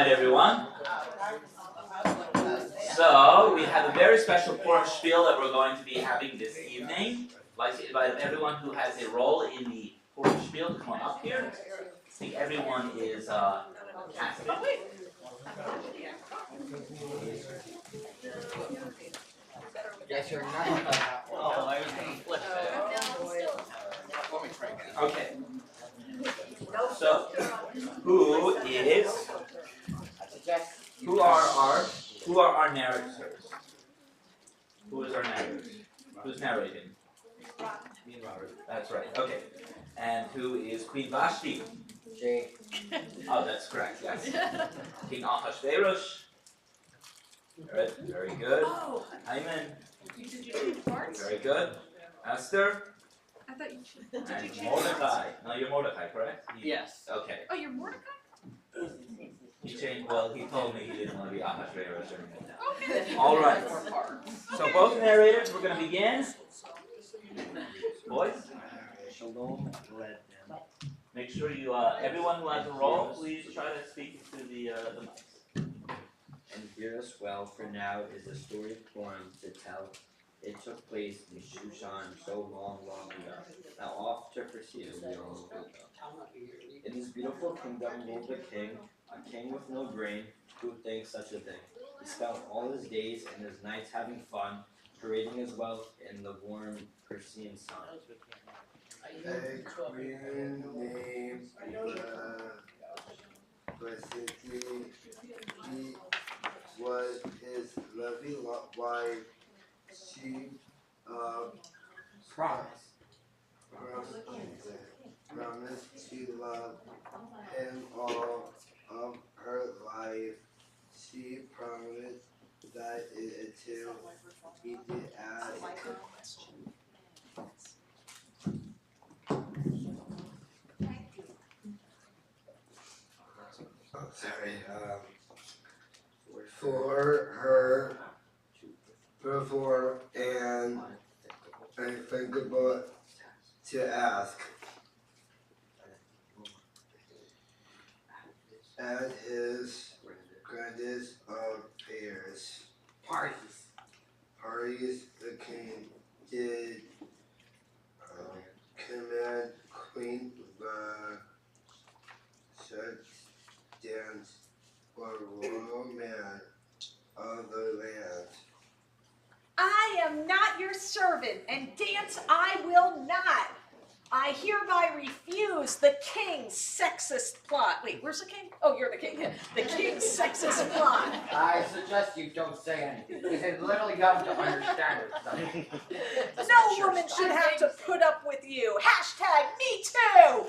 night, everyone. So, we have a very special Purim spiel that we're going to be having this evening. I'd like to invite everyone who has a role in the Purim spiel to come on up here. I think everyone is casted. Yes, you're not. Oh, I was going to flip that. Okay. So, who are our narrators? Who is our narrator? Who's narrating? Me and Robert. That's right. Okay. And who is Queen Vashti? Jay. Oh, that's correct. Yes. King Ahasuerus. Good. Very good. Haman. Did you read parts? Very good. Esther. I thought you should. And Mordecai. No, you're Mordecai, correct? Yes. Okay. Oh, you're Mordecai? He changed. Well, he told me he didn't want to be Ahasuerus anymore. Okay. All right. So both narrators, we're going to begin. Boys, Shalom led them. make sure you, everyone who has a role, please try to speak to the mics. And hear us well, for now is the story of Purim to tell. It took place in Shushan so long ago. Now off to proceed we all go. In this beautiful kingdom ruled a king with no brain, who would think such a thing. He spent all his days and his nights having fun, parading his wealth in the warm Persian sun. A queen named Vashti was his lovely wife. She promised to love him all of her life. She promised that until he did as for and unthinkable to ask. At his grandest of peers, parties, the king did command Queen such dance for royal man of the land. I am not your servant, and dance I will not. I hereby refuse the king's sexist plot. Wait, where's the king? Oh, you're the king. The king's sexist plot. I suggest you don't say anything, because they literally got him to understand it. No woman should have to put up with you. Hashtag me too.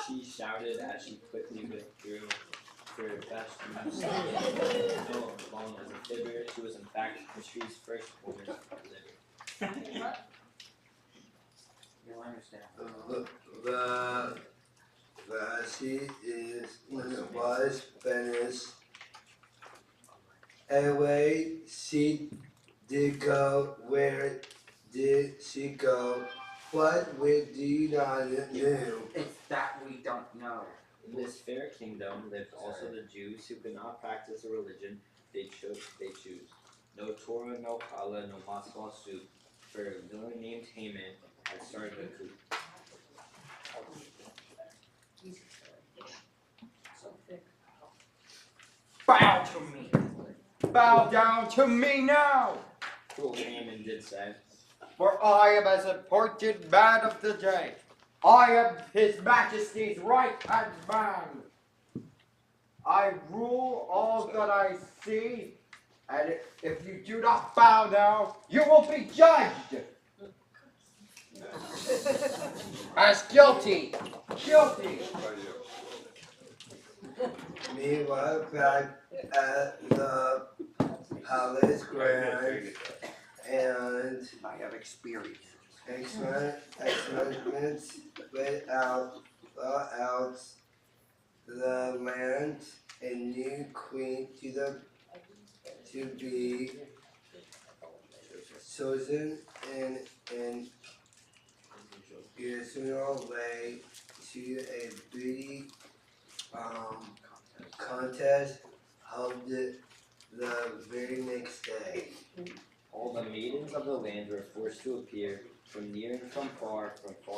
She shouted as she quickly withdrew her vestments. No long as a fibber, she was in fact history's first woman living. You'll understand. She is was finished. Away she did go. Where did she go? What we do not know. It's that we don't know. In this fair kingdom lived also the Jews who could not practice a religion they choose. No Torah, no challah, no matzah soup, for a villain named Haman had started a coup. Bow to me. Bow down to me now. Cruel Haman did say, For I am as important man of the day. I am his majesty's right-hand man. I rule all that I see, and if you do not bow now, you will be judged as guilty. Guilty. Meanwhile, back at the palace grand and I have experience. experiments without the land, a new queen to be chosen in an usual way to a beauty contest held the very next day. All the maidens of the land were forced to appear from near and from far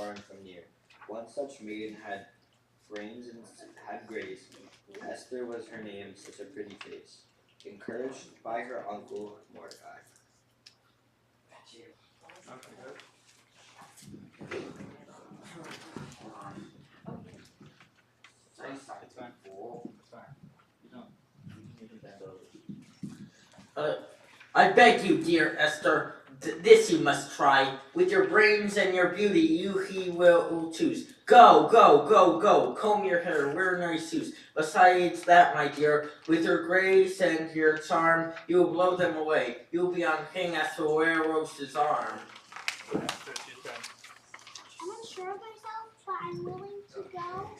and from near. One such maiden had brains and had grace. Esther was her name, such a pretty face. Encouraged by her uncle Mordecai. It's fine. It's fine. You don't. You can bend over. I beg you, dear Esther, this you must try. With your brains and your beauty, he will choose. Go, go, go, go, comb your hair, wear nice shoes. Besides that, my dear, with your grace and your charm, you will blow them away. You will be on King Ahasuerus' arm. I'm unsure of myself, but I'm willing to go.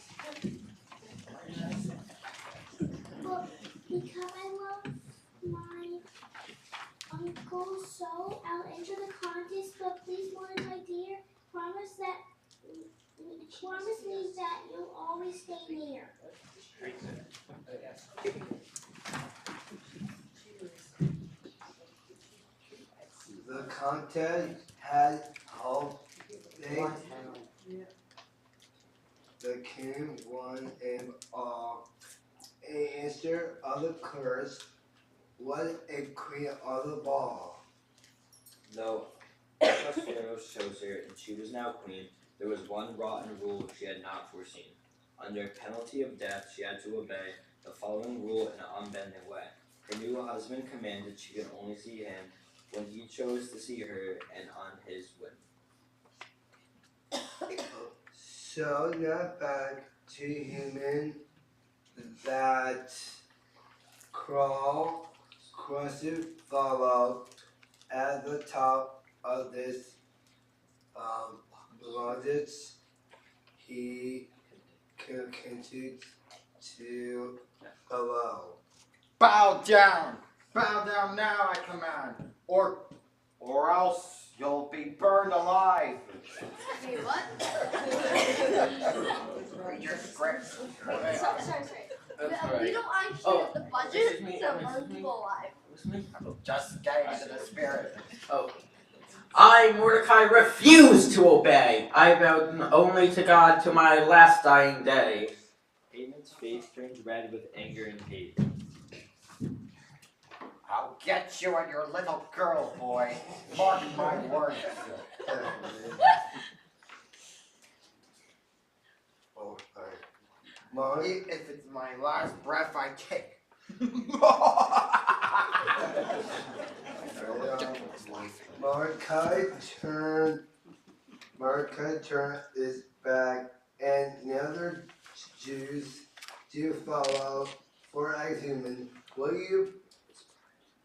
But because I love my uncle so, I'll enter the contest. But please, Mordecai dear, promise me that you'll always stay near. The contest had held the king won and Esther of the curse was a queen of the ball. Though Ahasuerus chose her and she was now queen, there was one rotten rule she had not foreseen. Under penalty of death, she had to obey the following rule in an unbending way. Her new husband commanded she could only see him when he chose to see her and on his whim. So now back to human that crusted follow at the top of this lodges. He continued to below. Bow down now, I command, or else you'll be burned alive. Wait, what? Read your script. Wait, sorry. That's We don't actually Oh, have the this budget is me, to this burn is me. people alive. What's me? Just getting into the spirit. Oh. I, Mordecai, refuse to obey. I vowed only to God to my last dying day. Haman's face turned red with anger and hate. I'll get you and your little girl, boy. Mark my words. Oh, Mark, If it's my last breath I take. Mordecai turned his back, and the other Jews do follow. For as human, will you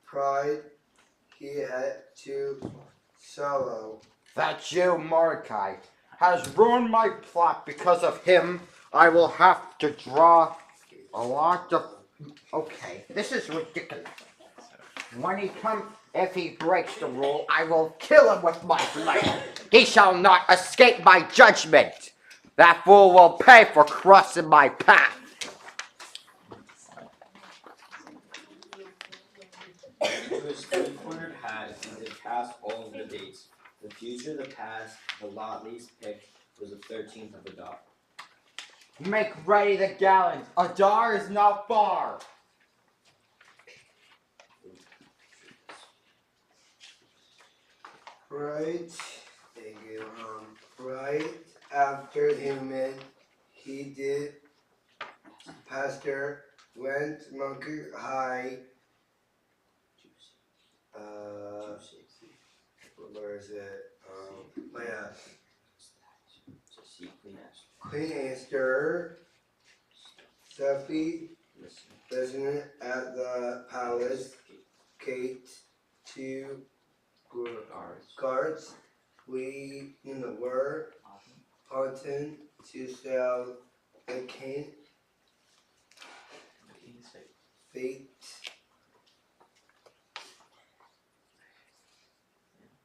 pride he had to sorrow? That Jew Mordecai has ruined my plot. Because of him, I will have to draw a lot of. Okay, this is ridiculous. When he comes, if he breaks the rule, I will kill him with my blade. He shall not escape my judgment. That fool will pay for crossing my path. Into his three-cornered hat he did cast all of the dates. The future, the past, the lot least picked was the 13th of Adar. Make ready the gallons. Adar is not far. Right, thank you. Right after human, he did. Pastor went monkey high. Where is it? Oh yeah. Queen Esther, Sophie, listening at the palace gate to guards. We were Horton to sell the king fate.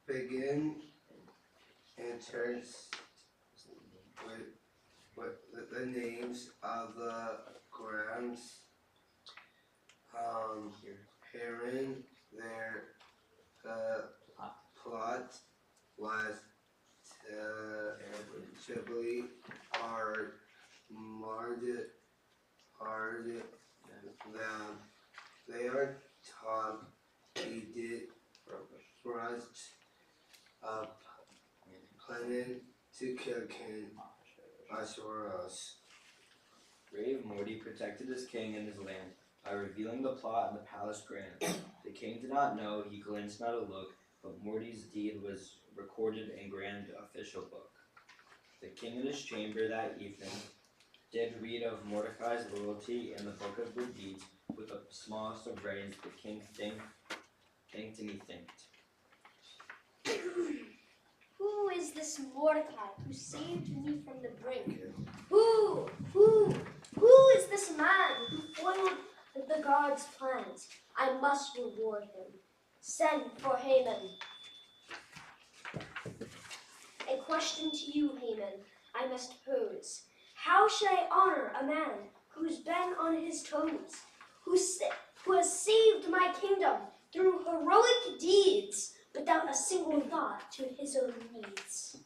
Begin and turns with the names of the grounds Hearing their plot was terribly hard them. They are taught he did thrust up planning to kill King Ahasuerus. Brave Morty protected his king and his land by revealing the plot in the palace grand. The king did not know, he glanced not a look, but Morty's deed was recorded in grand official book. The king in his chamber that evening did read of Mordecai's loyalty in the book of good deeds. With the smallest of writings, the king thanked and he thanked. Who is this Mordecai who saved me from the brink? Who is this man who foiled the gods' plans? I must reward him. Send for Haman. A question to you, Haman, I must pose. How should I honor a man who's been on his toes, who has saved my kingdom through heroic deeds without a single thought to his own needs?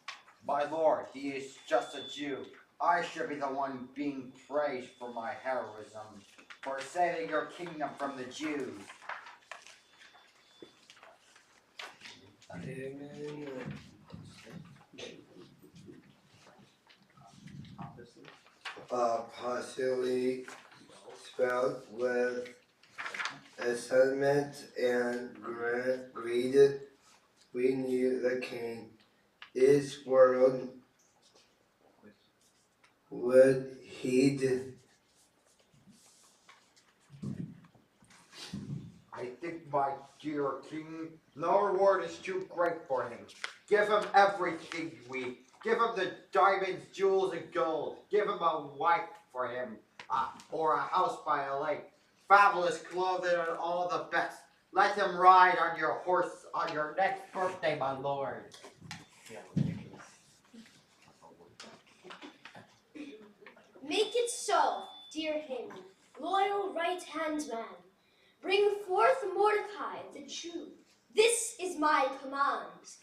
My lord, he is just a Jew. I should be the one being praised for my heroism, for saving your kingdom from the Jews. Amen. Possibly spelled with excitement and greed. We knew the king. This world would heed. I think, my dear king, no reward is too great for him. Give him everything we. Give him the diamonds, jewels, and gold. Give him a wife for him, or a house by a lake. Fabulous clothing and all the best. Let him ride on your horse on your next birthday, my lord. Make it so, dear Haman, loyal right-hand man. Bring forth Mordecai the Jew. This is my command.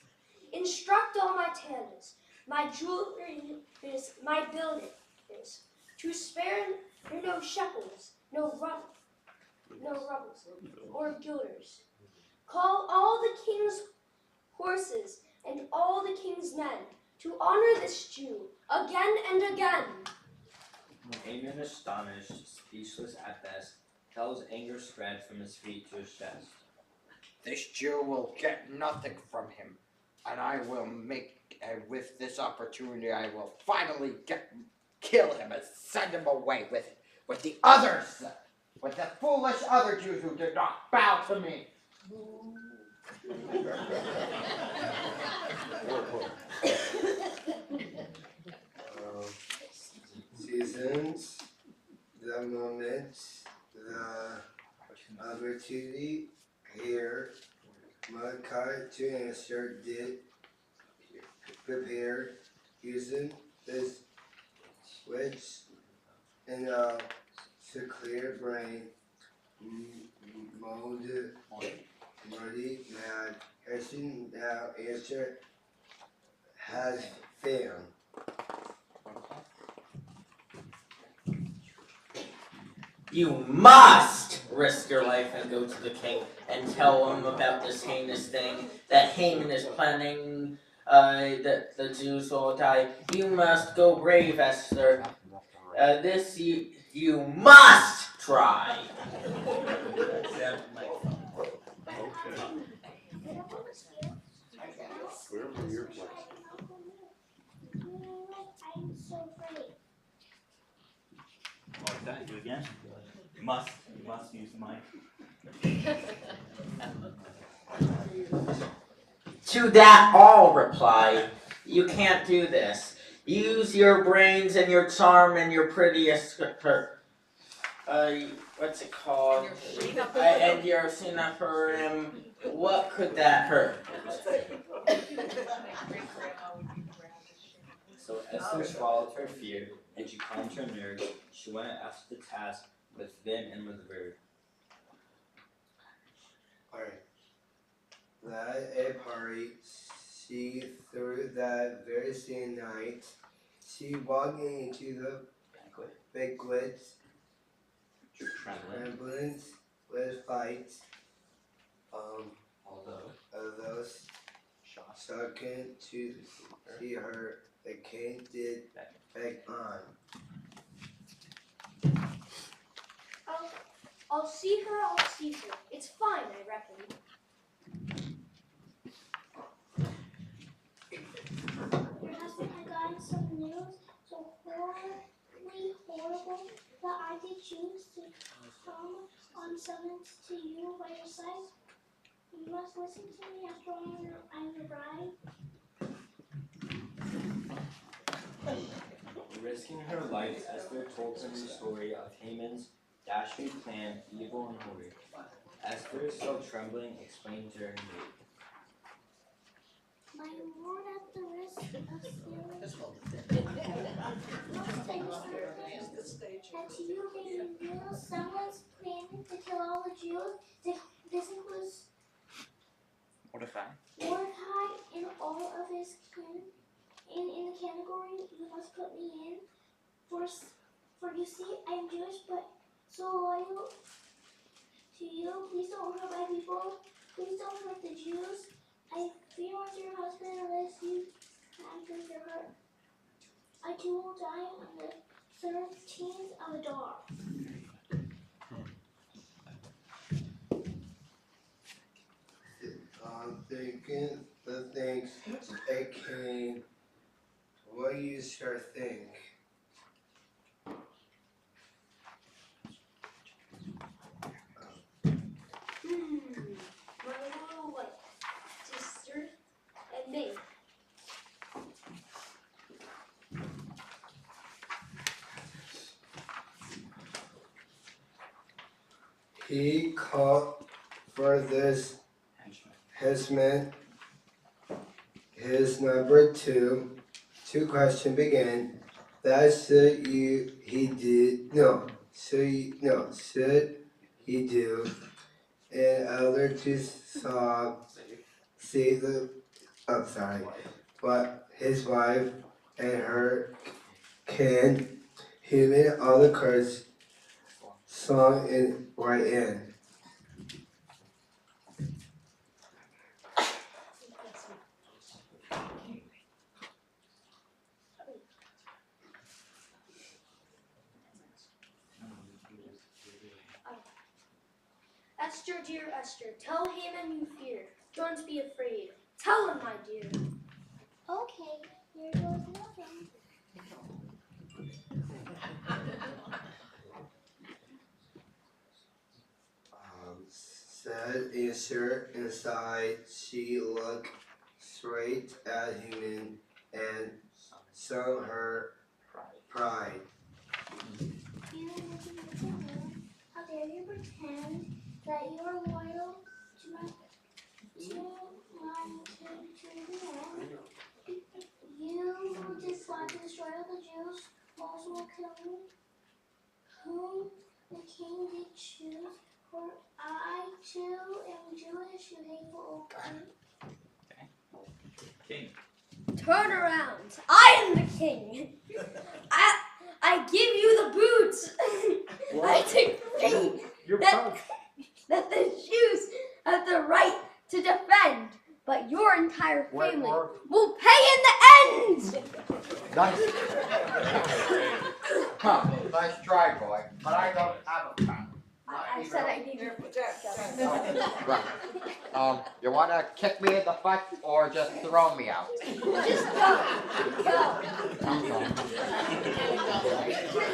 Instruct all my tailors, my jewelers, my builders, to spare no shekels, no rubbles, or gilders. Call all the king's horses and all the king's men to honor this Jew again and again. Haman, astonished, speechless at best, tells anger spread from his feet to his chest. This Jew will get nothing from him, and I will with this opportunity, I will finally kill him and send him away with the others, with the foolish other Jews who did not bow to me. Seasons, the moment, the opportunity here, Mordecai to answer did prepare using this switch and to clear brain molded Marty mad Harrison now answer has failed. You must risk your life and go to the king and tell him about this heinous thing that Haman is planning, that the Jews will die. You must go brave, Esther. This you must try. I'm so afraid. Oh, is that you again? You must use the mic. To that all reply, you can't do this. Use your brains and your charm and your prettiest what's it called? And your Purim. What could that hurt? So Esther swallowed her fear, and she calmed her nerves. She went after the task with vim and with verve. Alright. That a party she through that very same night. She walking into the banquet, trembling with fight. Although shocking to see her, the king did beg on. I'll see her. It's fine, I reckon. Your husband had gotten some news so horribly horrible that I did choose to come on summons to you by your side. You must listen to me after all, I'm your bride. Risking her life, Esther told him the story of Haman's dastardly plan, evil and hoary. Esther, still trembling, explained to her maid. My lord, at the risk of stealing, must I that to you may reveal someone's plan to kill all the Jews. This includes Mordecai. Mordecai and all of his kin. In the category you must put me in. For you see, I am Jewish, but so loyal to you. Please don't hurt my people. Please don't hurt the Jews. I fear as your husband unless you can break your heart. I too will die on the 13th of Adar. I'm thinking the things it came. What you sure think? My little wife, sister, and me. He called for this henchman. His number two question began. That should he do? And other two saw see the but his wife and her kin human all the curse song in right in. Esther, dear Esther, tell Haman you fear. Don't be afraid. Tell him, my dear. Okay, here goes nothing. Said Esther inside. She looked straight at him and sung her pride. You how dare you pretend that you are loyal to the end? You who did plot to destroy all the Jews, also will kill me, whom the king did choose. For I too am Jewish, you hateful old king. King. Turn around. I am the king. I give you the boots. I decree that the Jews have the right to defend, but your entire family will pay in the end. Nice. Huh, nice try, boy. But I don't have a pen. I said I need your Right. You want to kick me in the butt or just throw me out? Just go. Go.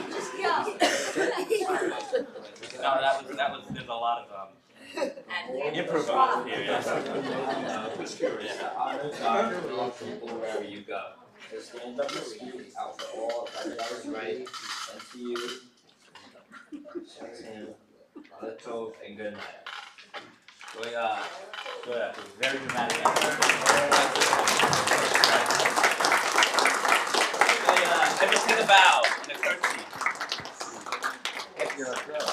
Just go. No, that was there's a lot of improv here. Honor God all people wherever you go. So stand up and speak out for all that is right, and to you, shakes hand, the tov, and good night. Good. Very dramatic answer. Let me take a bow and a curtsy. If you're a girl.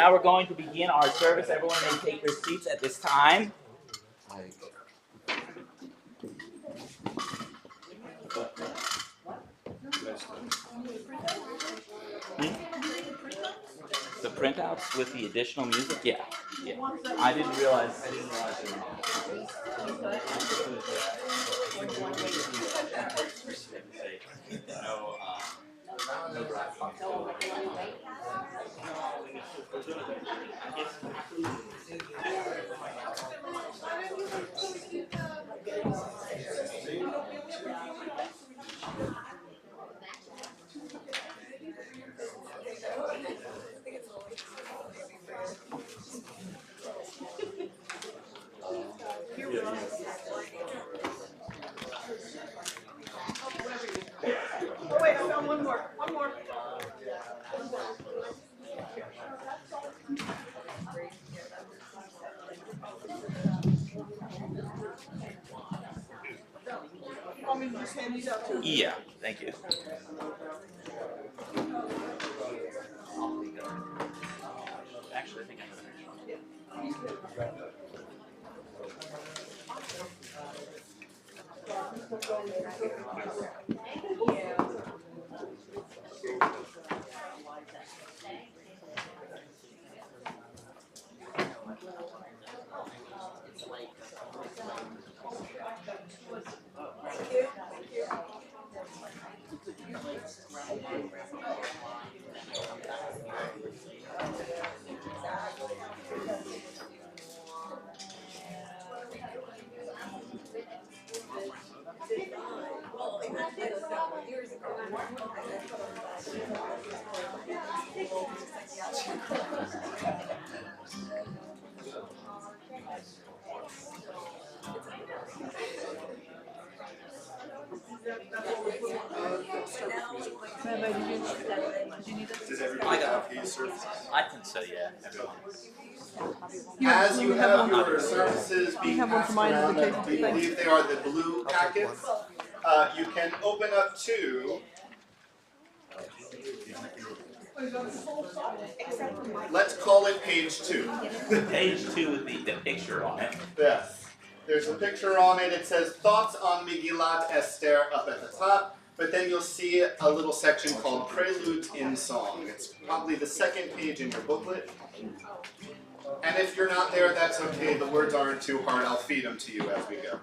now we're going to begin our service. Everyone may take their seats at this time. The printouts with the additional music? Yeah. I didn't realize they were Oh wait, I found one more. One more. Want me to just hand these out too? Yeah, thank you. Actually, I think I have an extra. I got these I think so, yeah. Everyone. As you have your services being passed around, I believe they are the blue packets. You can open up to, let's call it page 2. Page 2 with the picture on it. Yes. There's a picture on it. It says Thoughts on Megillat Esther up at the top, but then you'll see a little section called Preludes in Song. It's probably the second page in your booklet. And if you're not there, that's okay. The words aren't too hard. I'll feed them to you as we go.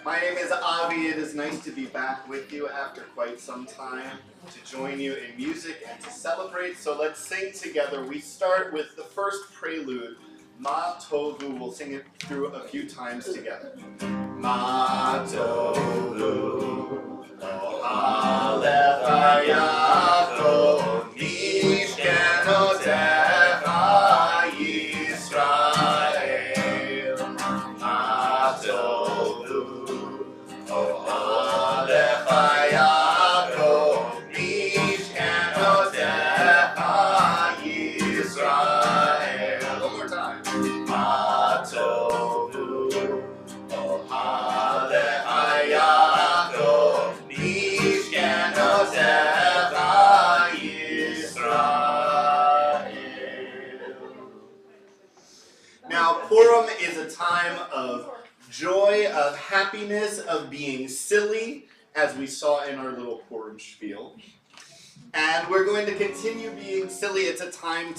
My name is Avi. It is nice to be back with you after quite some time, to join you in music and to celebrate. So let's sing together. We start with the first prelude, Ma Tovu. We'll sing it through a few times together. Ma Tovu, O Aleph Hayakol, Mishkenotecha Yisrael. Ma Tovu, O Aleph Hayakol, Mishkenotecha Yisrael. One more time. Ma Tovu, O Aleph Hayakol, Mishkenotecha Yisrael. Now, Purim is a time of joy, of happiness, of being silly, as we saw in our little Purim spiel. And we're going to continue being silly. It's a time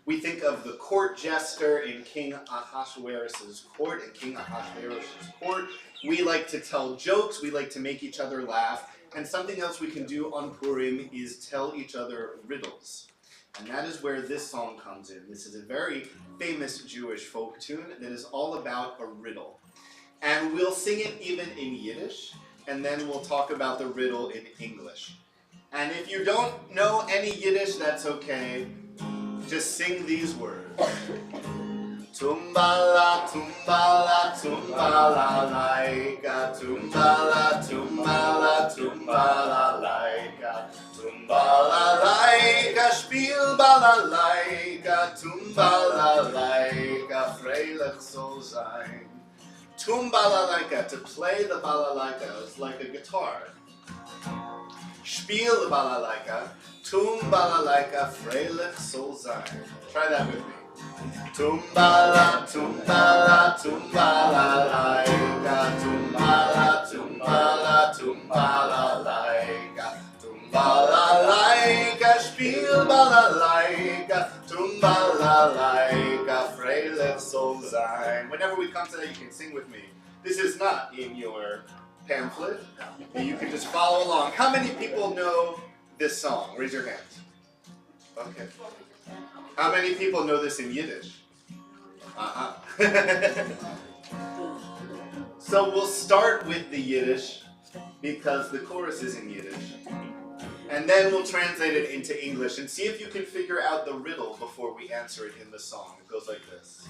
we think of the court jester in King Ahasuerus' court. In King Ahasuerus' court, we like to tell jokes, we like to make each other laugh, and something else we can do on Purim is tell each other riddles. And that is where this song comes in. This is a very famous Jewish folk tune that is all about a riddle. And we'll sing it even in Yiddish, and then we'll talk about the riddle in English. And if you don't know any Yiddish, that's okay. Just sing these words. Tumbala, tumbala, tumbala, laika. Tumbala, tumbala, tumbala, laika. Tumbala, laika, spiel balalaika. Tumbala, laika, freilich soll sein. Tumbala, laika, to play the balalaika is like a guitar. Spiel balalaika, tum balalaika, freilich soll sein. Try that with me. Tumbala, tumbala, tumbala, laika, tumbala, tumbala, tumbala, laika, tumbala, laika, spiel balalaika, tumbala, laika, freilich soll sein. Whenever we come to that, you can sing with me. This is not in your pamphlet. You can just follow along. How many people know this song? Raise your hands. Okay. How many people know this in Yiddish? So we'll start with the Yiddish because the chorus is in Yiddish. And then we'll translate it into English and see if you can figure out the riddle before we answer it in the song. It goes like this.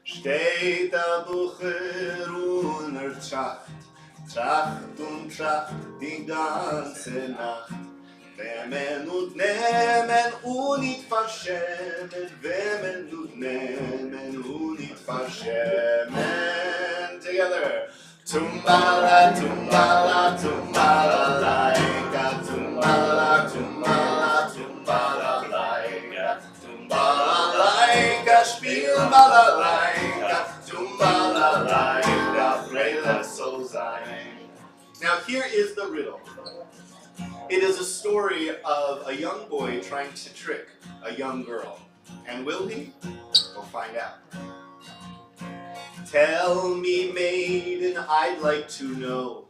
Steht der Bucher unter Tracht, Tracht und Tracht die ganze Nacht. Nehmen und nehmen und nicht verschämen, nehmen und nehmen und nicht verschämen. Together. Tumbala, tumbala, tumbala, laika, tumbala, tumbala, tumbala, laika, tumbala, laika, spiel balalaika, tumbala, laika, freilich soll sein. Now here is the riddle. It is a story of a young boy trying to trick a young girl. And will he? We'll find out. Tell me, maiden, I'd like to know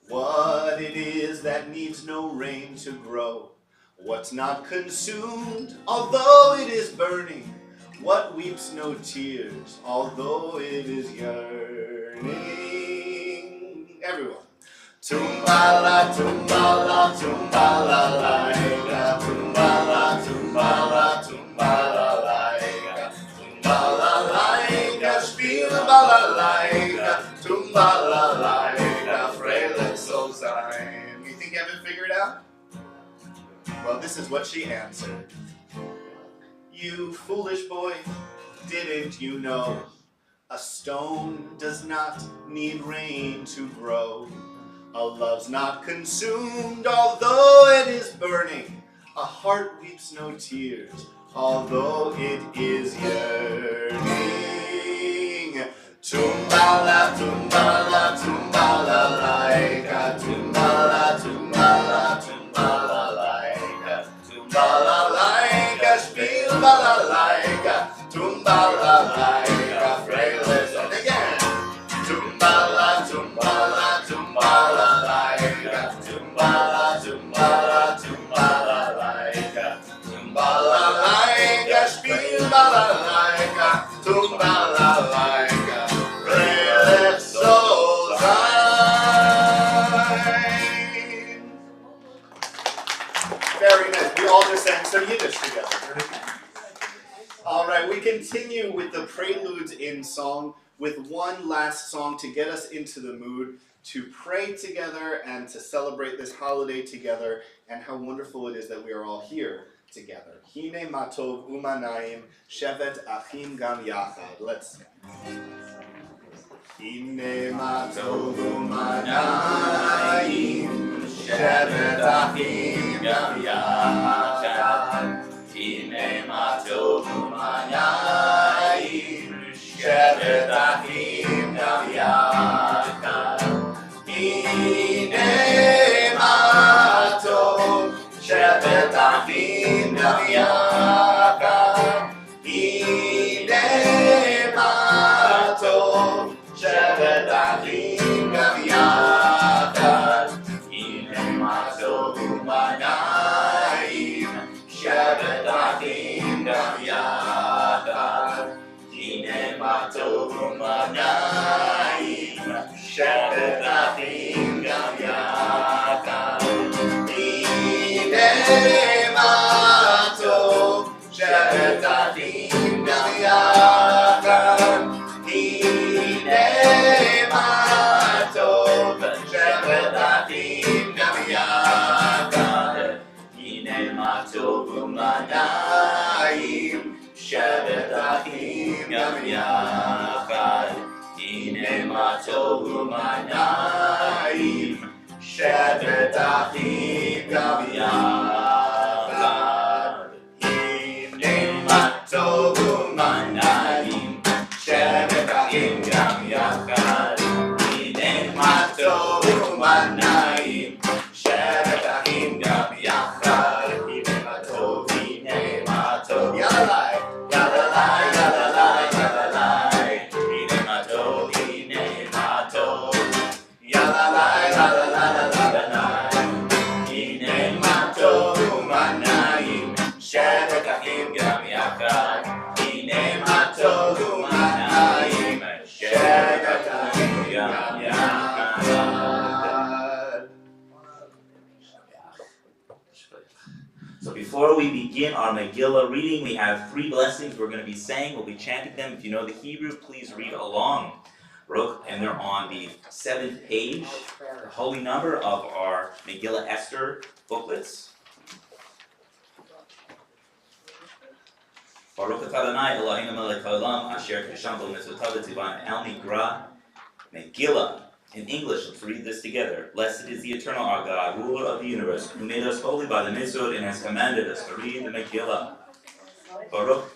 what it is that needs no rain to grow. What's not consumed, although it is burning? What weeps no tears, although it is yearning? Everyone. Tumbala, tumbala, tumbala, laika, tumbala, tumbala, tumbala, laika, tumbala, laika, spiel balalaika, tumbala, laika, freilich soll sein. You think you haven't figured it out? Well, this is what she answered. You foolish boy, didn't you know a stone does not need rain to grow? A love's not consumed, although it is burning. A heart weeps no tears, although it is yearning. Tumbala, tumbala, tumbala, laika, tumbala, tumbala, tumbala, laika, tumbala, laika, spiel balalaika, tumbala, laika, freilich. And again. Tumbala, tumbala, tumbala, laika, tumbala, tumbala, tumbala, laika, tumbala, laika, spiel balalaika, tumbala, laika, freilich soll sein. Very nice. We all just sang some Yiddish together. All right, we continue with the preludes in song with one last song to get us into the mood to pray together and to celebrate this holiday together and how wonderful it is that we are all here together. Hine matov umanayim shevet achim gam yachad. Let's sing. Hine matov umanayim shevet achim gam yachad. Hine matov umanayim shevet achim gam yachad. Hine matov shevet achim gam yachad. Hine matov shevet achim gam yachad. Hine matov umanayim shevet achim gam yachad. Hine matov umanayim shevet achim gam yachad. Hine matov shevet achim gam yachad. Hine matov shevet achim gam yachad. Hine matov umanayim shevet achim gam yachad. Hine matov umanayim Shevet Achim Gam Yachad. Hine ma tovu ma na'im. Shevet Achim Gam Yachad. Hine ma tovu ma na'im. Shevet Achim Gam Yachad. Hine ma tov, hine ma tov. Yalalai, yalalai, yalalai, yalalai. Hine ma tov, hine ma tov. Yalalai, yalalai, yalalai. Hine ma tovu ma na'im. Shevet Achim Gam Yachad. Hine ma tovu ma na'im. Shevet Achim Gam Yachad. So before we begin our Megillah reading, we have 3 blessings we're going to be saying. We'll be chanting them. If you know the Hebrew, please read along. And they're on the 7th page, the holy number of our Megillah Esther booklets. Baruch atah Adonai Eloheinu melech haolam asher kisham bo mitzvotav v'tzivan al mikra Megillah. In English, let's read this together. Blessed is the eternal our God, ruler of the universe, who made us holy by the mitzvot and has commanded us to read the Megillah. Baruch.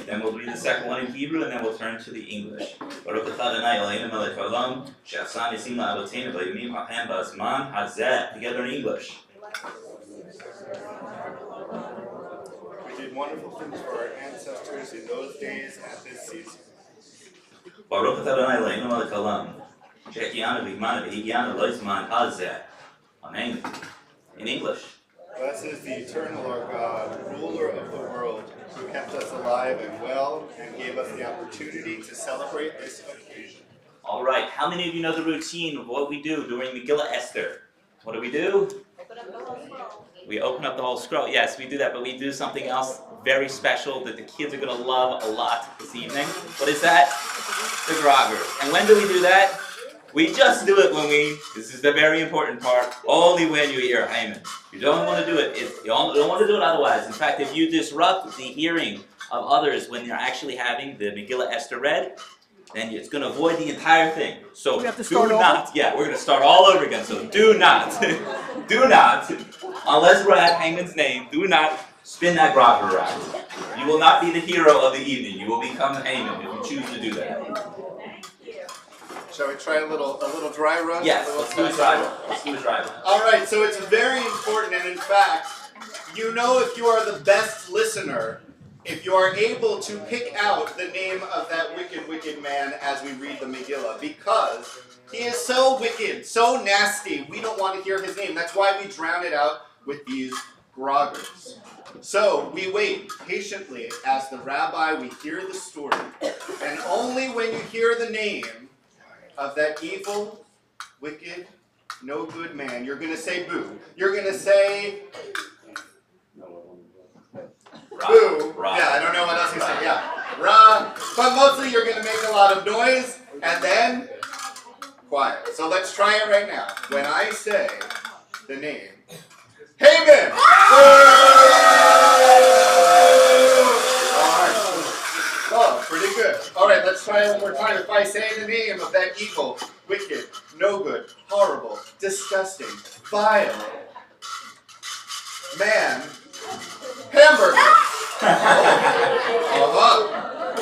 Then we'll read the second one in Hebrew, and then we'll turn to the English. Baruch atah Adonai Eloheinu melech haolam she'asa nisim la'avoteinu b'yomim ha'hem b'azman hazeh. Together in English. We did wonderful things for our ancestors in those days at this season. Baruch atah Adonai Eloheinu melech haolam she'ehyanu v'higmanu v'higyanu lo'zman hazeh. Amen. In English. Blessed is the eternal our God, ruler of the world, who kept us alive and well and gave us the opportunity to celebrate this occasion. All right. How many of you know the routine of what we do during Megillah Esther? What do? We open up the whole scroll. Yes, we do that, but we do something else very special that the kids are going to love a lot this evening. What is that? The groggers. And when do we do that? We just do it when this is the very important part, only when you hear Haman. You don't want to do it, you don't want to do it otherwise. In fact, if you disrupt the hearing of others when you're actually having the Megillah Esther read, then it's going to avoid the entire thing. So We have to start do over? not, yeah, we're going to start all over again. So do not, unless we're at Haman's name, do not spin that grogger around. You will not be the hero of the evening. You will become Haman if you choose to do that. Shall we try a little dry run? Yes, let's do a dry one. All right, so it's very important, and in fact, you know if you are the best listener, if you are able to pick out the name of that wicked, wicked man as we read the Megillah, because he is so wicked, so nasty, we don't want to hear his name. That's why we drown it out with these groggers. So we wait patiently as the rabbi, we hear the story, and only when you hear the name of that evil, wicked, no good man, you're going to say boo. You're going to say boo. Ra. Yeah, I don't know what else you say. Yeah, ra. But mostly you're going to make a lot of noise and then quiet. So let's try it right now. When I say the name, Haman. Oh, pretty good. All right, let's try it one more time. If I say the name of that evil, wicked, no good, horrible, disgusting, vile man, hamburger.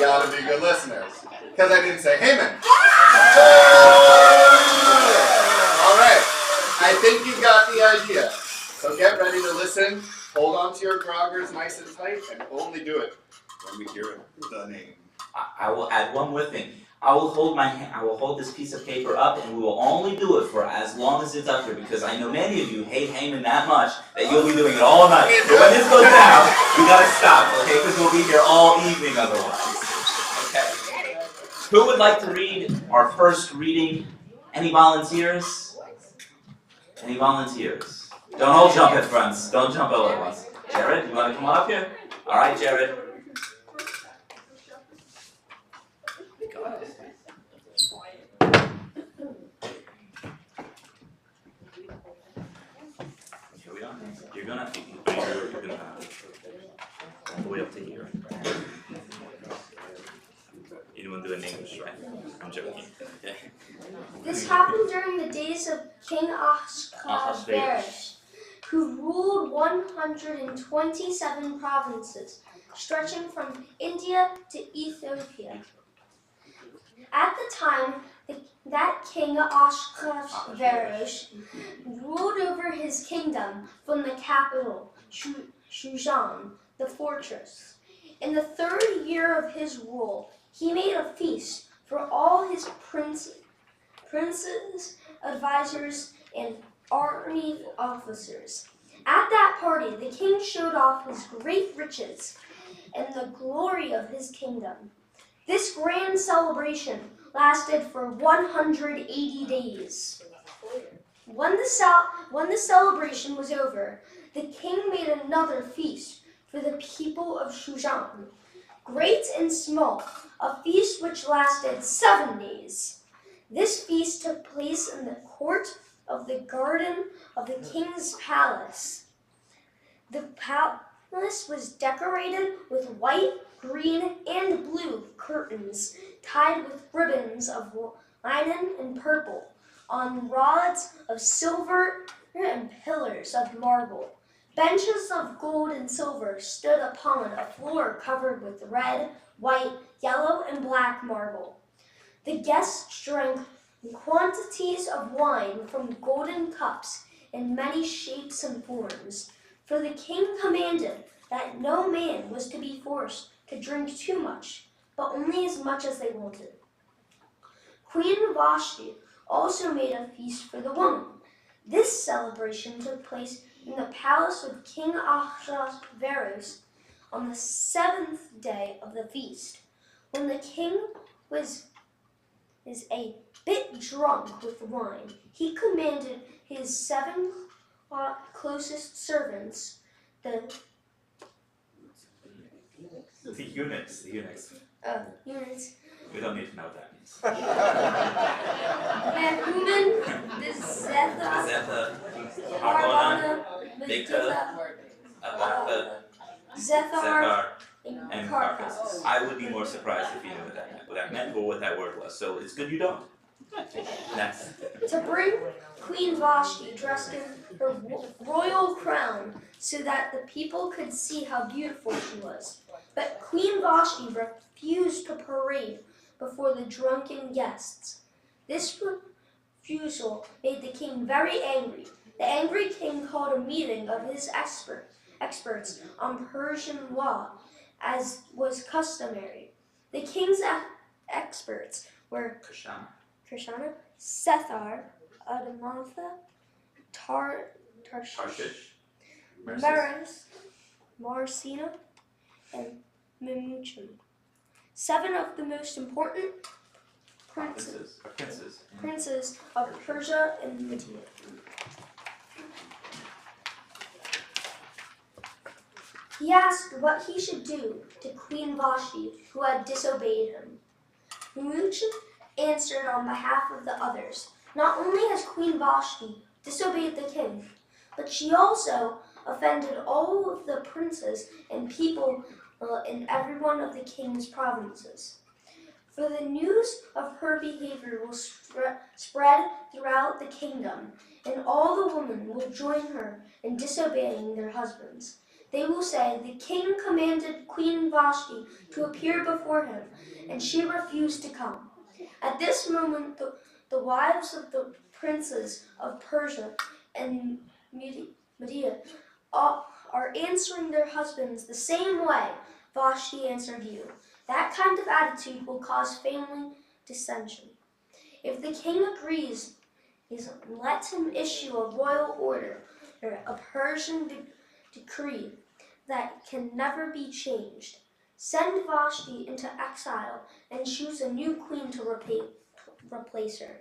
Gotta be good listeners. Because I didn't say Haman. All right, I think you got the idea. So get ready to listen. Hold on to your groggers nice and tight, and only do it when we hear the name. I will add one more thing. I will hold this piece of paper up, and we will only do it for as long as it's up here, because I know many of you hate Haman that much that you'll be doing it all night. So when this goes down, we gotta stop, okay? Because we'll be here all evening otherwise. Okay. Who would like to read our first reading? Any volunteers? Any volunteers? Don't all jump at once. Don't jump all at once. Jared, you want to come on up here? All right, Jared. Here we are. You're gonna all the way up to here. You gonna do it in English, right? I'm joking. Okay. This happened during the days of King Ahasuerus, who ruled 127 provinces, stretching from India to Ethiopia. At the time that King Ahasuerus ruled over his kingdom from the capital, Shushan, the fortress. In the 3rd year of his rule, he made a feast for all his princes, advisors, and army officers. At that party, the king showed off his great riches and the glory of his kingdom. This grand celebration lasted for 180 days. When the celebration was over, the king made another feast for the people of Shushan, great and small, a feast which lasted 7 days. This feast took place in the court of the garden of the king's palace. The palace was decorated with white, green, and blue curtains tied with ribbons of linen and purple on rods of silver and pillars of marble. Benches of gold and silver stood upon a floor covered with red, white, yellow, and black marble. The guests drank quantities of wine from golden cups in many shapes and forms, for the king commanded that no man was to be forced to drink too much, but only as much as they wanted. Queen Vashti also made a feast for the women. This celebration took place in the palace of King Ahasuerus on the 7th day of the feast. When the king was a bit drunk with wine, he commanded his 7 closest servants, the eunuchs. eunuchs, We don't need to know what that means. Mehuman, the Zethar, Zepha, Harbana, Bigtha, Abatha, Zethar, Zethar, and and Carcas. Carcas. I would be more surprised if you knew what that meant or what that word was. So it's good you don't. Next. To bring Queen Vashti dressed in her royal crown so that the people could see how beautiful she was. But Queen Vashti refused to parade before the drunken guests. This refusal made the king very angry. The angry king called a meeting of his experts on Persian law, as was customary. The king's experts were Krishna, Sethar, Adamatha, Tarshish, Meres, Marcina, and Memucan. 7 of the most important princes of Persia and Media. He asked what he should do to Queen Vashti, who had disobeyed him. Memucan answered on behalf of the others. Not only has Queen Vashti disobeyed the king, but she also offended all of the princes and people in every one of the king's provinces. For the news of her behavior will spread throughout the kingdom, and all the women will join her in disobeying their husbands. They will say, the king commanded Queen Vashti to appear before him, and she refused to come. At this moment, the wives of the princes of Persia and Media are answering their husbands the same way Vashti answered you. That kind of attitude will cause family dissension. If the king agrees, let him issue a royal order, or a Persian decree that can never be changed. Send Vashti into exile and choose a new queen to replace her.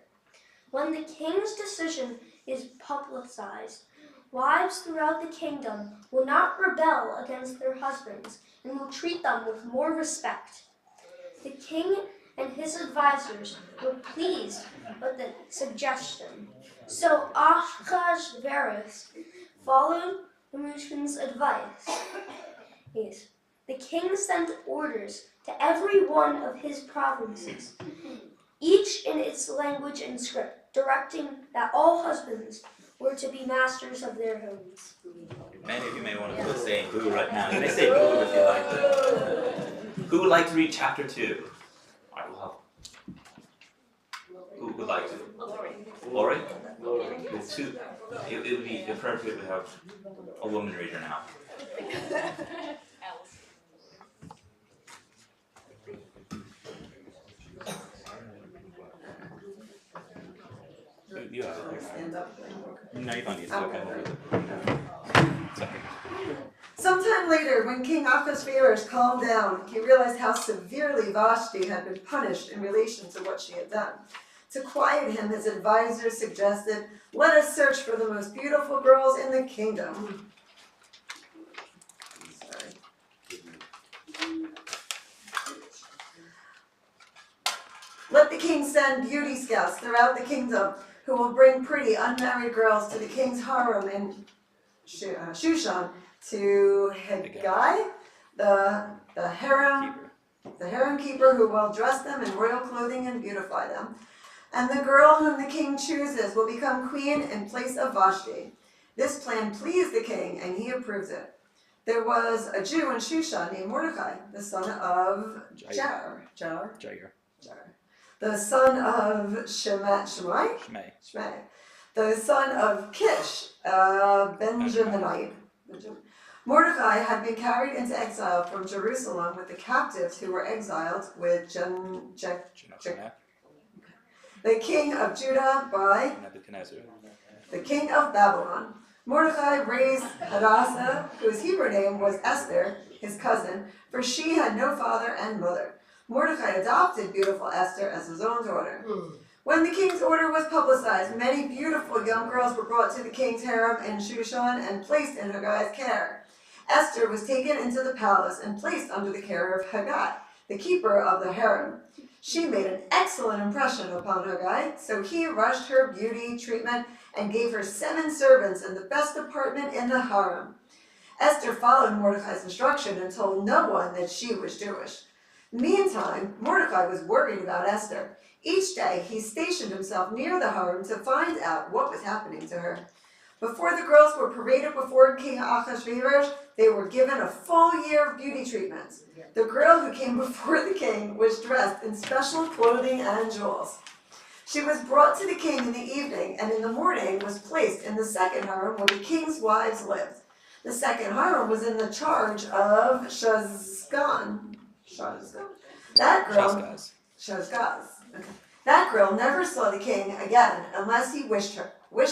When the king's decision is publicized, wives throughout the kingdom will not rebel against their husbands and will treat them with more respect. The king and his advisors were pleased with the suggestion. So Ahasuerus followed Memucan's advice. the king sent orders to every one of his provinces, each in its language and script, directing that all husbands were to be masters of their homes. Many of you may want to quit saying boo right now. You may say boo if you like, but who would like to read chapter 2? All right, well, who would like to? Lori? With 2. It would be appropriate to have a woman reader now. You have it. Stand up. No, you don't need to. Okay. Sorry. Sometime later, when King Ahasuerus calmed down, he realized how severely Vashti had been punished in relation to what she had done. To quiet him, his advisors suggested, "Let us search for the most beautiful girls in the kingdom." Sorry. Let the king send beauty scouts throughout the kingdom who will bring pretty unmarried girls to the king's harem in Shushan to Hegai, the harem keeper who will dress them in royal clothing and beautify them. And the girl whom the king chooses will become queen in place of Vashti. This plan pleased the king, and he approves it. There was a Jew in Shushan named Mordecai, the son of Jair. The son of Shimei, the son of Kish, Benjaminite. Mordecai had been carried into exile from Jerusalem with the captives who were exiled with the king of Judah by the king of Babylon. Mordecai raised Hadassah, whose Hebrew name was Esther, his cousin, for she had no father and mother. Mordecai adopted beautiful Esther as his own daughter. When the king's order was publicized, many beautiful young girls were brought to the king's harem in Shushan and placed in Haggai's care. Esther was taken into the palace and placed under the care of Haggai, the keeper of the harem. She made an excellent impression upon Haggai, so he rushed her beauty treatment and gave her 7 servants in the best apartment in the harem. Esther followed Mordecai's instruction and told no one that she was Jewish. Meantime, Mordecai was worried about Esther. Each day, he stationed himself near the harem to find out what was happening to her. Before the girls were paraded before King Ahasuerus, they were given a full year of beauty treatments. The girl who came before the king was dressed in special clothing and jewels. She was brought to the king in the evening, and in the morning was placed in the second harem where the king's wives lived. The second harem was in the charge of Shazgan. That girl, Shazgaz. Okay. That girl never saw the king again unless he wished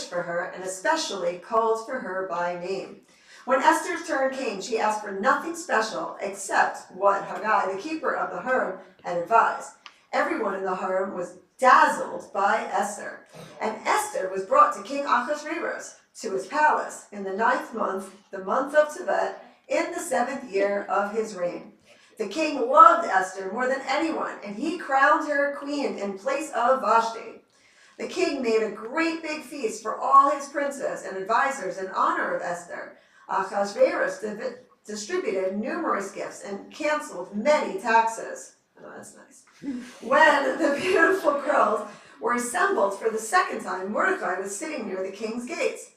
for her, and especially called for her by name. When Esther's turn came, she asked for nothing special except what Haggai, the keeper of the harem, had advised. Everyone in the harem was dazzled by Esther, and Esther was brought to King Ahasuerus to his palace in the 9th month, the month of Tevet, in the 7th year of his reign. The king loved Esther more than anyone, and he crowned her queen in place of Vashti. The king made a great big feast for all his princes and advisors in honor of Esther. Ahasuerus distributed numerous gifts and canceled many taxes. Oh, that's nice. When the beautiful girls were assembled for the second time, Mordecai was sitting near the king's gates.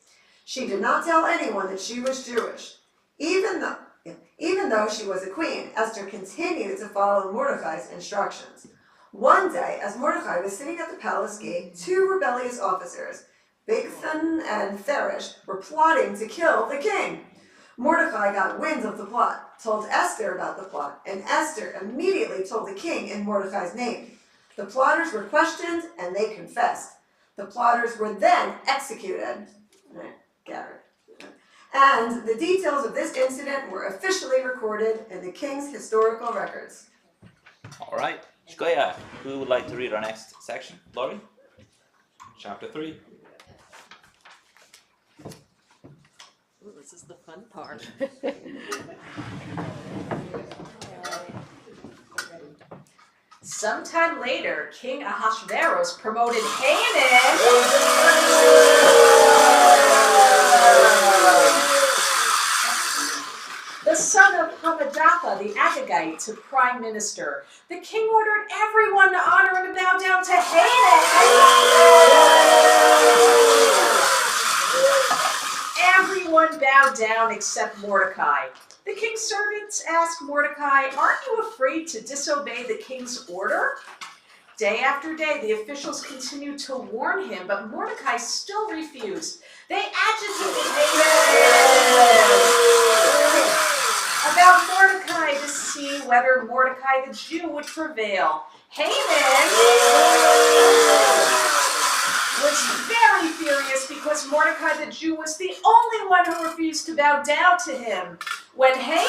She did not tell anyone that she was Jewish. Even though she was a queen, Esther continued to follow Mordecai's instructions. One day, as Mordecai was sitting at the palace gate, 2 rebellious officers, Bigthan and Therish, were plotting to kill the king. Mordecai got wind of the plot, told Esther about the plot, and Esther immediately told the king in Mordecai's name. The plotters were questioned, and they confessed. The plotters were then executed. And the details of this incident were officially recorded in the king's historical records. All right. Shkoya, who would like to read our next section? Laurie? Chapter 3. Ooh, this is the fun part. Sometime later, King Ahasuerus promoted Haman, the son of Hamadatha the Agagite to prime minister. The king ordered everyone to honor and bow down to Haman. Everyone bowed down except Mordecai. The king's servants asked Mordecai, "Aren't you afraid to disobey the king's order?" Day after day, the officials continued to warn him, but Mordecai still refused. They agitated Haman about Mordecai to see whether Mordecai the Jew would prevail. Haman was very furious because Mordecai the Jew was the only one who refused to bow down to him. When Haman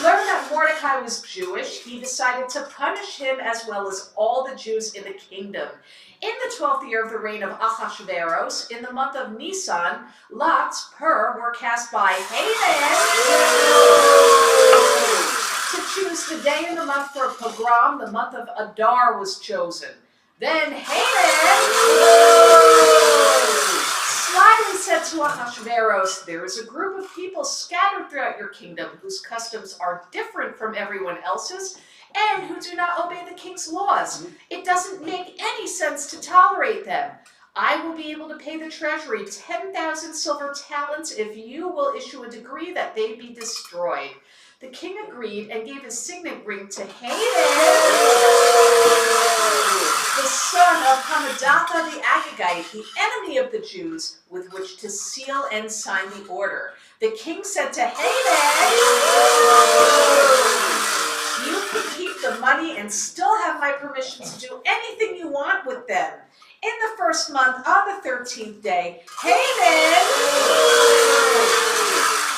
learned that Mordecai was Jewish, he decided to punish him as well as all the Jews in the kingdom. In the 12th year of the reign of Ahasuerus, in the month of Nisan, lots were cast by Haman to choose the day and the month for a pogrom. The month of Adar was chosen. Then Haman slyly said to Ahasuerus, "There is a group of people scattered throughout your kingdom whose customs are different from everyone else's and who do not obey the king's laws. It doesn't make any sense to tolerate them. I will be able to pay the treasury 10,000 silver talents if you will issue a decree that they be destroyed." The king agreed and gave his signet ring to Haman, the son of Hamadatha the Agagite, the enemy of the Jews, with which to seal and sign the order. The king said to Haman, "You can keep the money and still have my permission to do anything you want with them." In the first month, on the 13th day, Haman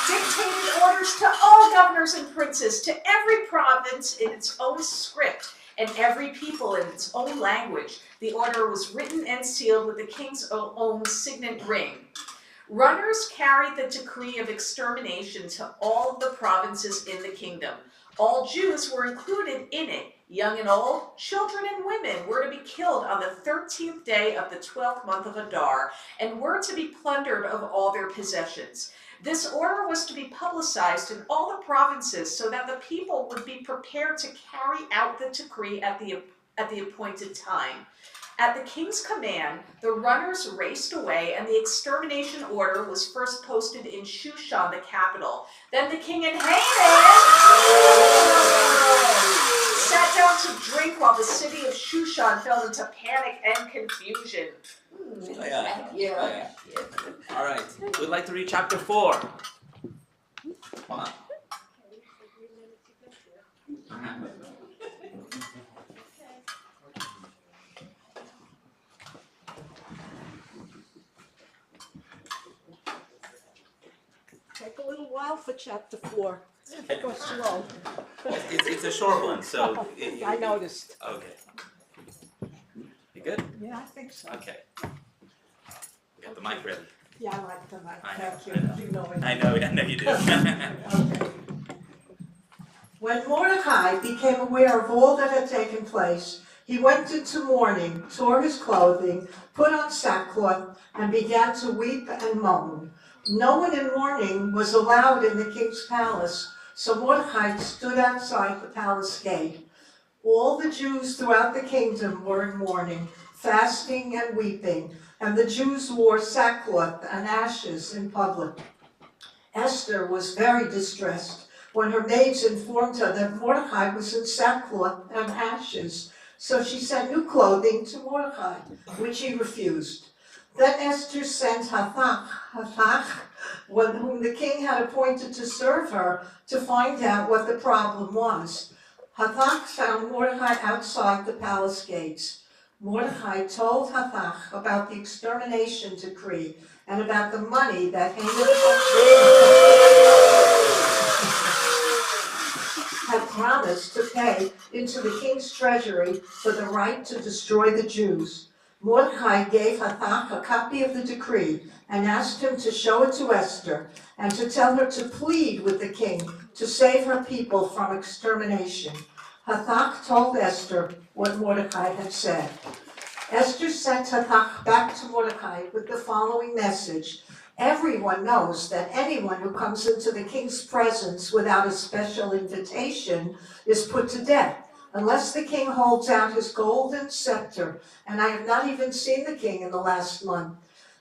dictated orders to all governors and princes, to every province in its own script, and every people in its own language. The order was written and sealed with the king's own signet ring. Runners carried the decree of extermination to all of the provinces in the kingdom. All Jews were included in it. Young and old, children and women were to be killed on the 13th day of the 12th month of Adar and were to be plundered of all their possessions. This order was to be publicized in all the provinces so that the people would be prepared to carry out the decree at the appointed time. At the king's command, the runners raced away, and the extermination order was first posted in Shushan, the capital. Then the king and Haman sat down to drink while the city of Shushan fell into panic and confusion. Yeah. All right. We'd like to read chapter 4. Come on. Take a little while for chapter 4. Go slow. It's a short one, so. I noticed. Okay. You good? Yeah, I think so. Okay. Got the mic ready. Yeah, I like the mic. I know, Thank you. I know. You know it. I know you do. Okay. When Mordecai became aware of all that had taken place, he went into mourning, tore his clothing, put on sackcloth, and began to weep and moan. No one in mourning was allowed in the king's palace, so Mordecai stood outside the palace gate. All the Jews throughout the kingdom were in mourning, fasting and weeping, and the Jews wore sackcloth and ashes in public. Esther was very distressed when her maids informed her that Mordecai was in sackcloth and ashes, so she sent new clothing to Mordecai, which he refused. Then Esther sent Hathach, whom the king had appointed to serve her, to find out what the problem was. Hathach found Mordecai outside the palace gates. Mordecai told Hathach about the extermination decree and about the money that Haman had promised to pay into the king's treasury for the right to destroy the Jews. Mordecai gave Hathach a copy of the decree and asked him to show it to Esther and to tell her to plead with the king to save her people from extermination. Hathach told Esther what Mordecai had said. Esther sent Hathach back to Mordecai with the following message: Everyone knows that anyone who comes into the king's presence without a special invitation is put to death, unless the king holds out his golden scepter, and I have not even seen the king in the last month.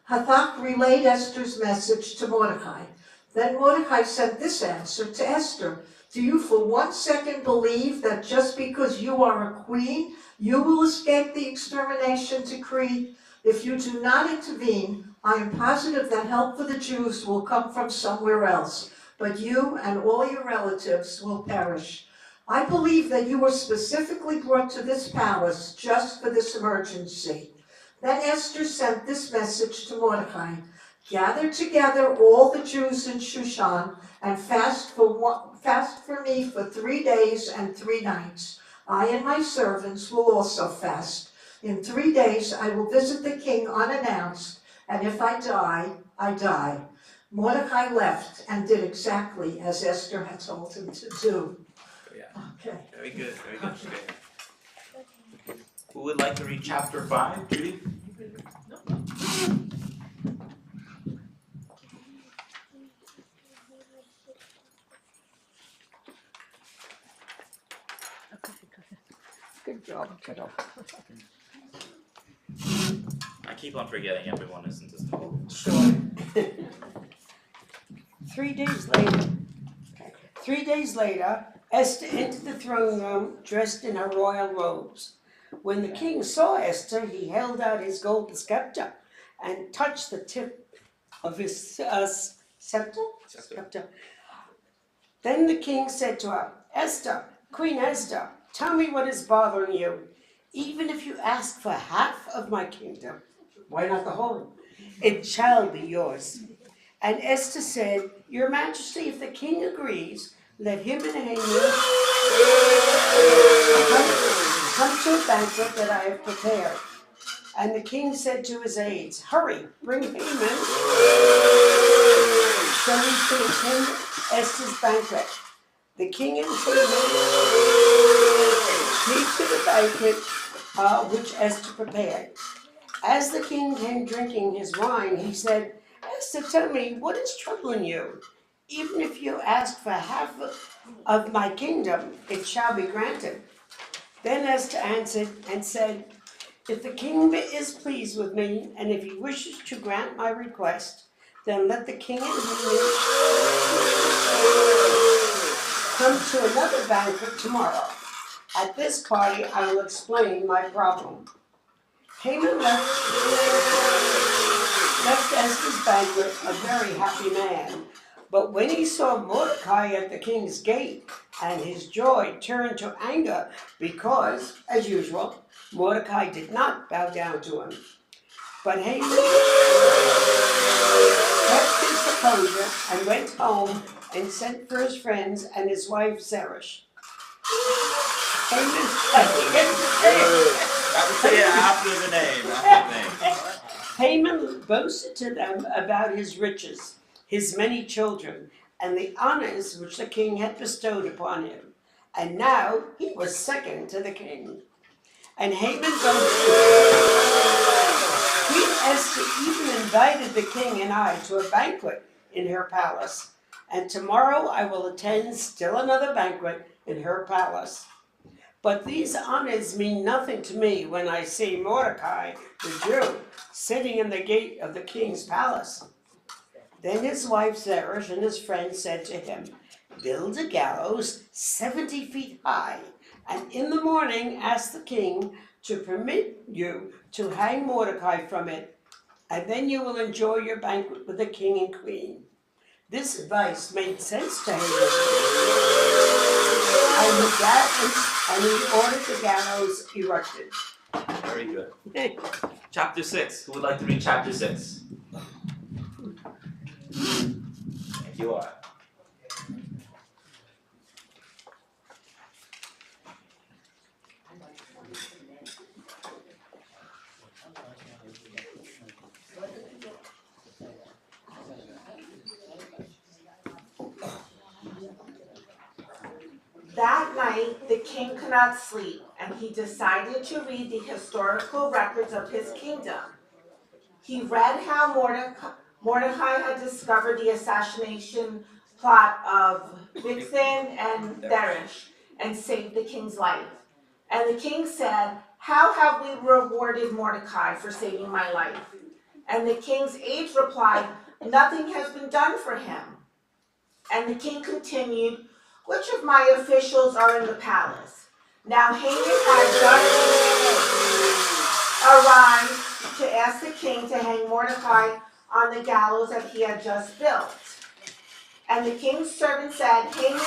Hathach relayed Esther's message to Mordecai. Then Mordecai sent this answer to Esther. Do you for 1 second believe that just because you are a queen, you will escape the extermination decree? If you do not intervene, I am positive that help for the Jews will come from somewhere else, but you and all your relatives will perish. I believe that you were specifically brought to this palace just for this emergency. Then Esther sent this message to Mordecai. Gather together all the Jews in Shushan and fast for me for 3 days and 3 nights. I and my servants will also fast. In 3 days I will visit the king unannounced, and if I die, I die. Mordecai left and did exactly as Esther had told him to do. Okay. Very good, very good. Okay. Who would like to read chapter 5, Judy? Good job, kiddo. I keep on forgetting everyone isn't as tall. Sure. 3 days later, 3 days later, Esther entered the throne room dressed in her royal robes. When the king saw Esther, he held out his golden scepter and touched the tip of his scepter. Then the king said to her, Esther, Queen Esther, tell me what is bothering you. Even if you ask for half of my kingdom, why not the whole? It shall be yours. And Esther said, Your Majesty, if the king agrees, let him and Haman come to a banquet that I have prepared. And the king said to his aides, Hurry, bring Haman, so we can attend Esther's banquet. The king and Haman came to the banquet which Esther prepared. As the king came drinking his wine, he said, Esther, tell me, what is troubling you? Even if you ask for half of my kingdom, it shall be granted. Then Esther answered and said, If the king is pleased with me, and if he wishes to grant my request, then let the king and Haman come to another banquet tomorrow. At this party, I will explain my problem. Haman left Esther's banquet a very happy man. But when he saw Mordecai at the king's gate, and his joy turned to anger because, as usual, Mordecai did not bow down to him. But Haman kept his composure and went home and sent for his friends and his wife Zeresh. Haman boasted to them about his riches, his many children, and the honors which the king had bestowed upon him. And now he was second to the king. And Haman boasted, Queen Esther even invited the king and I to a banquet in her palace. And tomorrow I will attend still another banquet in her palace. But these honors mean nothing to me when I see Mordecai, the Jew, sitting in the gate of the king's palace. Then his wife Zeresh and his friends said to him, Build a gallows 70 feet high, and in the morning ask the king to permit you to hang Mordecai from it, and then you will enjoy your banquet with the king and queen. This advice made sense to Haman. And he ordered the gallows erected. Very good. Chapter 6. Who would like to read chapter 6? Thank you, Laura. That night, the king could not sleep, and he decided to read the historical records of his kingdom. He read how Mordecai had discovered the assassination plot of Bigthan and Teresh and saved the king's life. And the king said, "How have we rewarded Mordecai for saving my life?" And the king's aides replied, "Nothing has been done for him." And the king continued, "Which of my officials are in the palace?" Now Haman had just arrived to ask the king to hang Mordecai on the gallows that he had just built. And the king's servant said, "Haman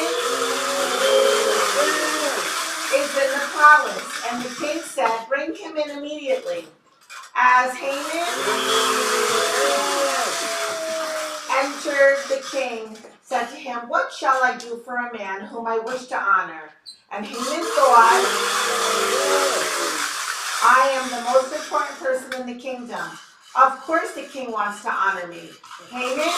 is in the palace." And the king said, "Bring him in immediately." As Haman entered, the king said to him, "What shall I do for a man whom I wish to honor?" And Haman thought, "I am the most important person in the kingdom. Of course the king wants to honor me." Haman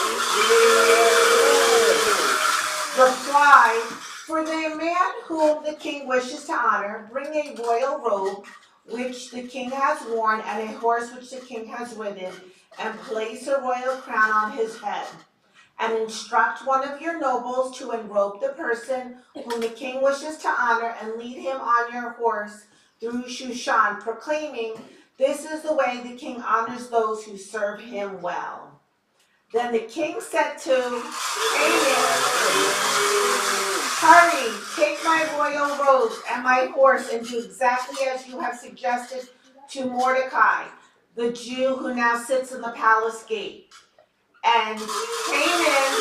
replied, "For the man whom the king wishes to honor, bring a royal robe which the king has worn and a horse which the king has ridden, and place a royal crown on his head. And instruct one of your nobles to enrobe the person whom the king wishes to honor and lead him on your horse through Shushan, proclaiming, 'This is the way the king honors those who serve him well.'" Then the king said to Haman, "Hurry, take my royal robes and my horse and do exactly as you have suggested to Mordecai, the Jew who now sits in the palace gate." And Haman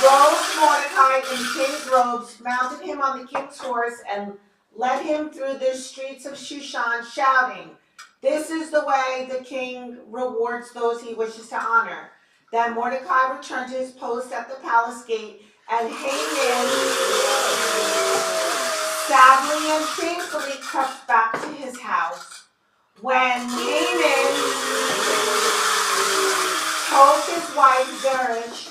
robed Mordecai in king's robes, mounted him on the king's horse, and led him through the streets of Shushan, shouting, "This is the way the king rewards those he wishes to honor." Then Mordecai returned to his post at the palace gate, and Haman sadly and shamefully crept back to his house. When Haman told his wife Zeresh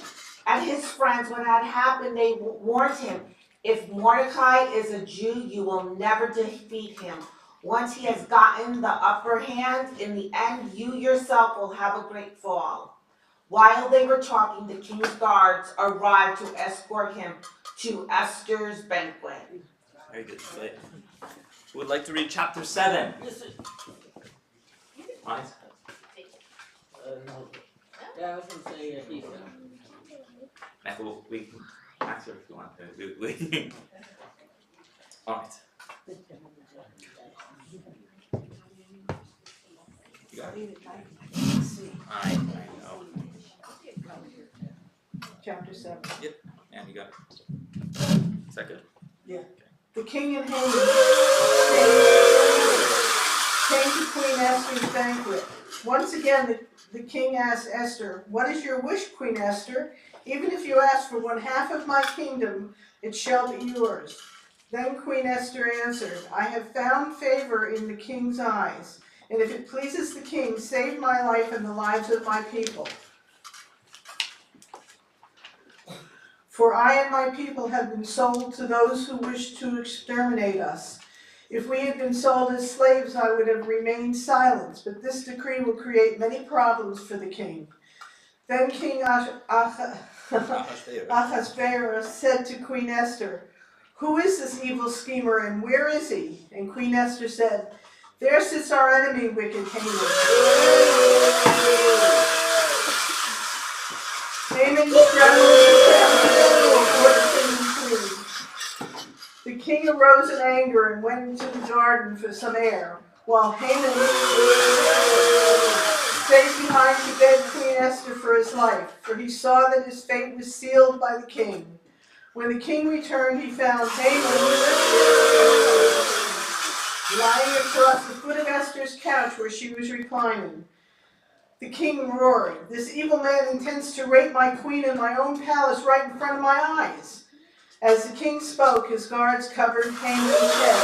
and his friends what had happened, they warned him, "If Mordecai is a Jew, you will never defeat him. Once he has gotten the upper hand, in the end, you yourself will have a great fall." While they were talking, the king's guards arrived to escort him to Esther's banquet. Very good. Who would like to read chapter 7? Right. Yeah, I was gonna say Matt, we answer if you want. All right. You got it? I know. Chapter 7. Yep. And you got it. Is that good? The king and Haman came to Queen Esther's banquet. Once again, the king asked Esther, "What is your wish, Queen Esther? Even if you ask for 1/2 of my kingdom, it shall be yours." Then Queen Esther answered, "I have found favor in the king's eyes, and if it pleases the king, save my life and the lives of my people. For I and my people have been sold to those who wish to exterminate us. If we had been sold as slaves, I would have remained silent, but this decree will create many problems for the king." Then King Ahasuerus said to Queen Esther, "Who is this evil schemer and where is he?" And Queen Esther said, "There sits our enemy, wicked Haman." Haman traveled before the king and queen. The king arose in anger and went into the garden for some air, while Haman stayed behind to beg Queen Esther for his life, for he saw that his fate was sealed by the king. When the king returned, he found Haman lying across the foot of Esther's couch where she was reclining. The king roared, "This evil man intends to rape my queen in my own palace right in front of my eyes." As the king spoke, his guards covered Haman's head.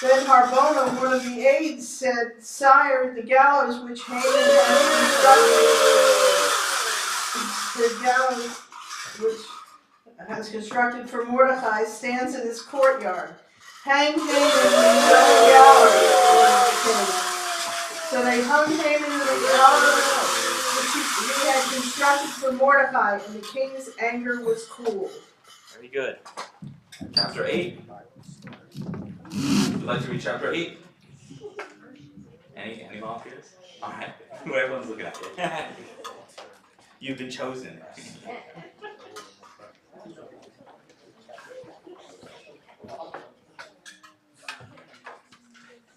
Then Harbona, one of the aides, said, "Sire, the gallows which Haman has constructed for Mordecai stands in his courtyard. Hang Haman in the gallows." So So they hung Haman in the gallows which he had constructed for Mordecai, and the king's anger was cooled. Very good. Chapter 8. Would you like to read chapter 8? Any volunteers? Alright. Everyone's looking at you. You've been chosen.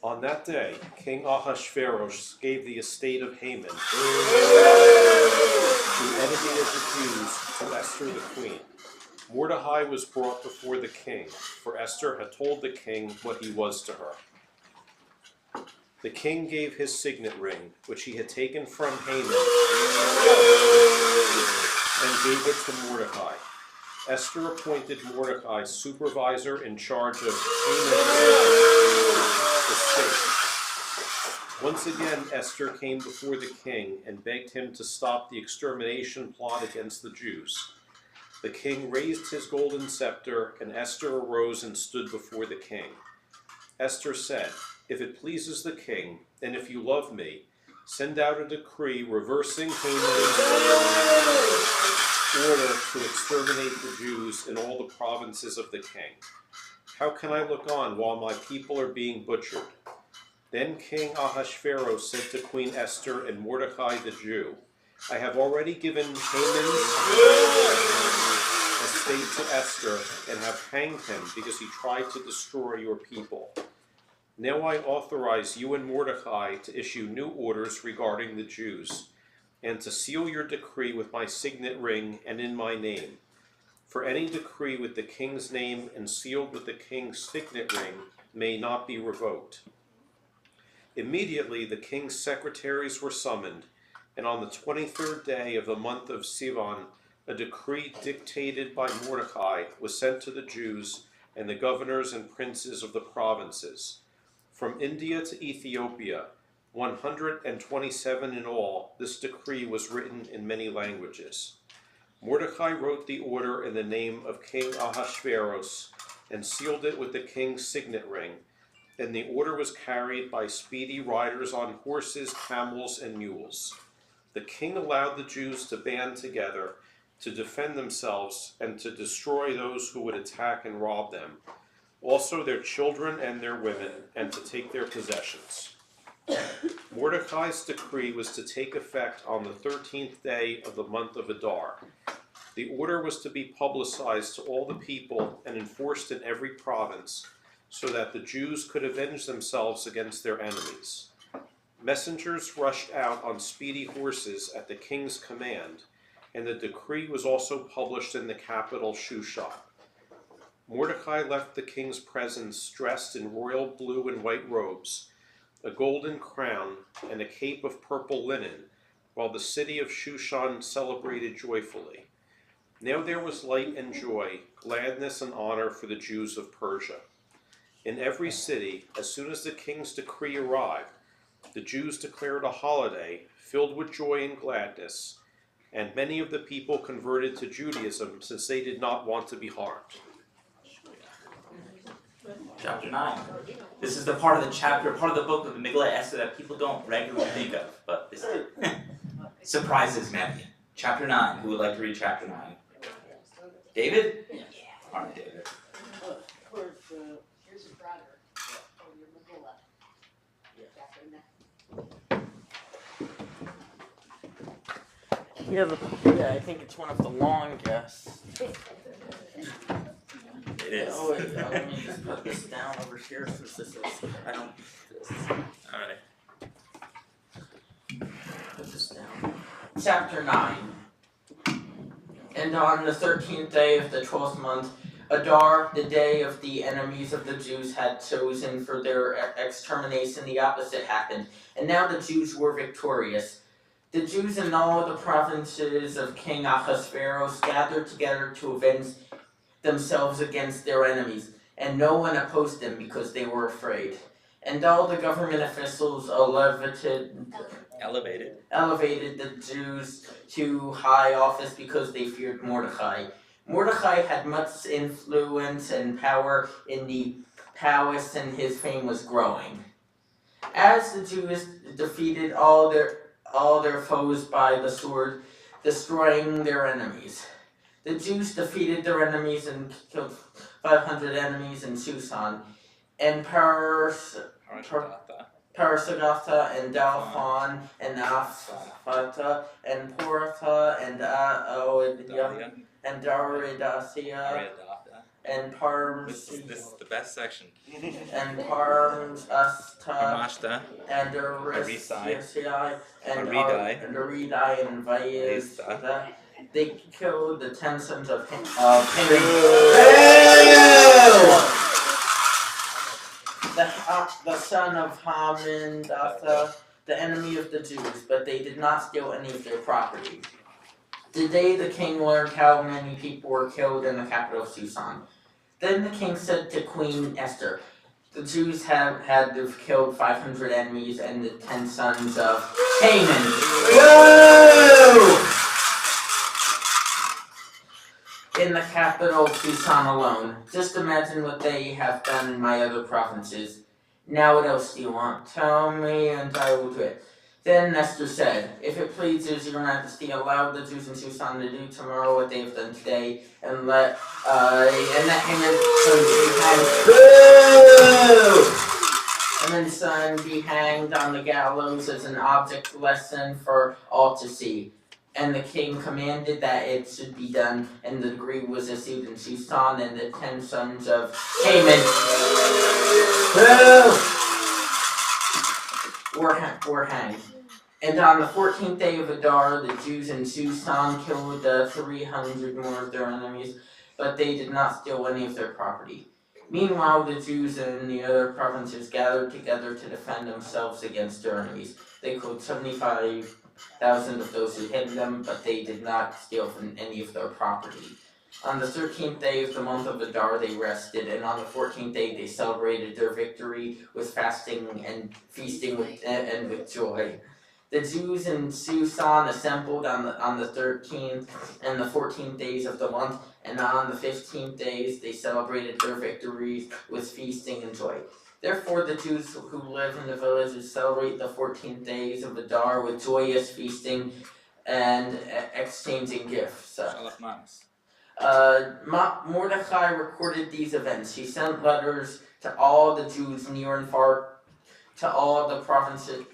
On that day, King Ahasuerus gave the estate of Haman, the enemy of the Jews, to Esther the queen. Mordecai was brought before the king, for Esther had told the king what he was to her. The king gave his signet ring, which he had taken from Haman, and gave it to Mordecai. Esther appointed Mordecai supervisor in charge of Haman's estate. Once again, Esther came before the king and begged him to stop the extermination plot against the Jews. The king raised his golden scepter, and Esther arose and stood before the king. Esther said, "If it pleases the king, and if you love me, send out a decree reversing Haman's order to exterminate the Jews in all the provinces of the king. How can I look on while my people are being butchered?" Then King Ahasuerus said to Queen Esther and Mordecai the Jew, "I have already given Haman's estate to Esther and have hanged him because he tried to destroy your people. Now I authorize you and Mordecai to issue new orders regarding the Jews, and to seal your decree with my signet ring and in my name. For any decree with the king's name and sealed with the king's signet ring may not be revoked." Immediately the king's secretaries were summoned, and on the 23rd day of the month of Sivan, a decree dictated by Mordecai was sent to the Jews and the governors and princes of the provinces. From India to Ethiopia, 127 in all, this decree was written in many languages. Mordecai wrote the order in the name of King Ahasuerus and sealed it with the king's signet ring, and the order was carried by speedy riders on horses, camels, and mules. The king allowed the Jews to band together to defend themselves and to destroy those who would attack and rob them, also their children and their women, and to take their possessions. Mordecai's decree was to take effect on the 13th day of the month of Adar. The order was to be publicized to all the people and enforced in every province, so that the Jews could avenge themselves against their enemies. Messengers rushed out on speedy horses at the king's command, and the decree was also published in the capital Shushan. Mordecai left the king's presence dressed in royal blue and white robes, a golden crown, and a cape of purple linen, while the city of Shushan celebrated joyfully. Now there was light and joy, gladness and honor for the Jews of Persia. In every city, as soon as the king's decree arrived, the Jews declared a holiday filled with joy and gladness, and many of the people converted to Judaism since they did not want to be harmed. Chapter 9. This is the part of the book of the Megillah Esther that people don't regularly think of, but this surprises many. Chapter 9. Who would like to read chapter 9? David? Yeah. All right, David. Here's your brother. Oh, your Megillah. Yeah, I think it's one of the longest. It is. Oh, wait, let me just put this down over here since this is, I don't, Alright. put this down. Chapter 9. And on the 13th day of the 12th month, Adar, the day of the enemies of the Jews had chosen for their extermination, the opposite happened. And now the Jews were victorious. The Jews in all the provinces of King Ahasuerus gathered together to avenge themselves against their enemies, and no one opposed them because they were afraid. And all the government officials elevated the Jews to high office because they feared Mordecai. Mordecai had much influence and power in the palace, and his fame was growing. As the Jews defeated all their foes by the sword, destroying their enemies. The Jews defeated their enemies and killed 500 enemies in Susan, and Parasagotha, and Dalphon, and Aphata, and Portha, and Aodia, and Daridacia, and This is the best section. and Parmasta, Armashta, and Arisai, Arisiai, and Aridai, Aridai, and Aista. Vaizda. They killed the 10 sons of Haman. The son of Hamandatha, the enemy of the Jews, but they did not steal any of their property. Today the king learned how many people were killed in the capital of Susan. Then the king said to Queen Esther, the Jews had to have killed 500 enemies and the 10 sons of Haman. Whoa! In the capital of Susan alone. Just imagine what they have done in my other provinces. Now what else do you want? Tell me and I will do it. Then Esther said, if it pleases your majesty, allow the Jews in Susan to do tomorrow what they have done today, and let Haman's son be hanged on the gallows as an object lesson for all to see. And the king commanded that it should be done, and the decree was issued in Susan, and the 10 sons of Haman were hanged. And on the 14th day of Adar, the Jews in Susan killed 300 more of their enemies, but they did not steal any of their property. Meanwhile, the Jews in the other provinces gathered together to defend themselves against their enemies. They killed 75,000 of those who hid them, but they did not steal from any of their property. On the 13th day of the month of Adar they rested, and on the 14th day they celebrated their victory with fasting and feasting and with joy. The Jews in Susan assembled on the 13th and the 14th days of the month, and on the 15th days they celebrated their victories with feasting and joy. Therefore the Jews who live in the villages celebrate the 14th days of Adar with joyous feasting and exchanging gifts. Mordecai recorded these events. He sent letters to all the Jews near and far, to all the provinces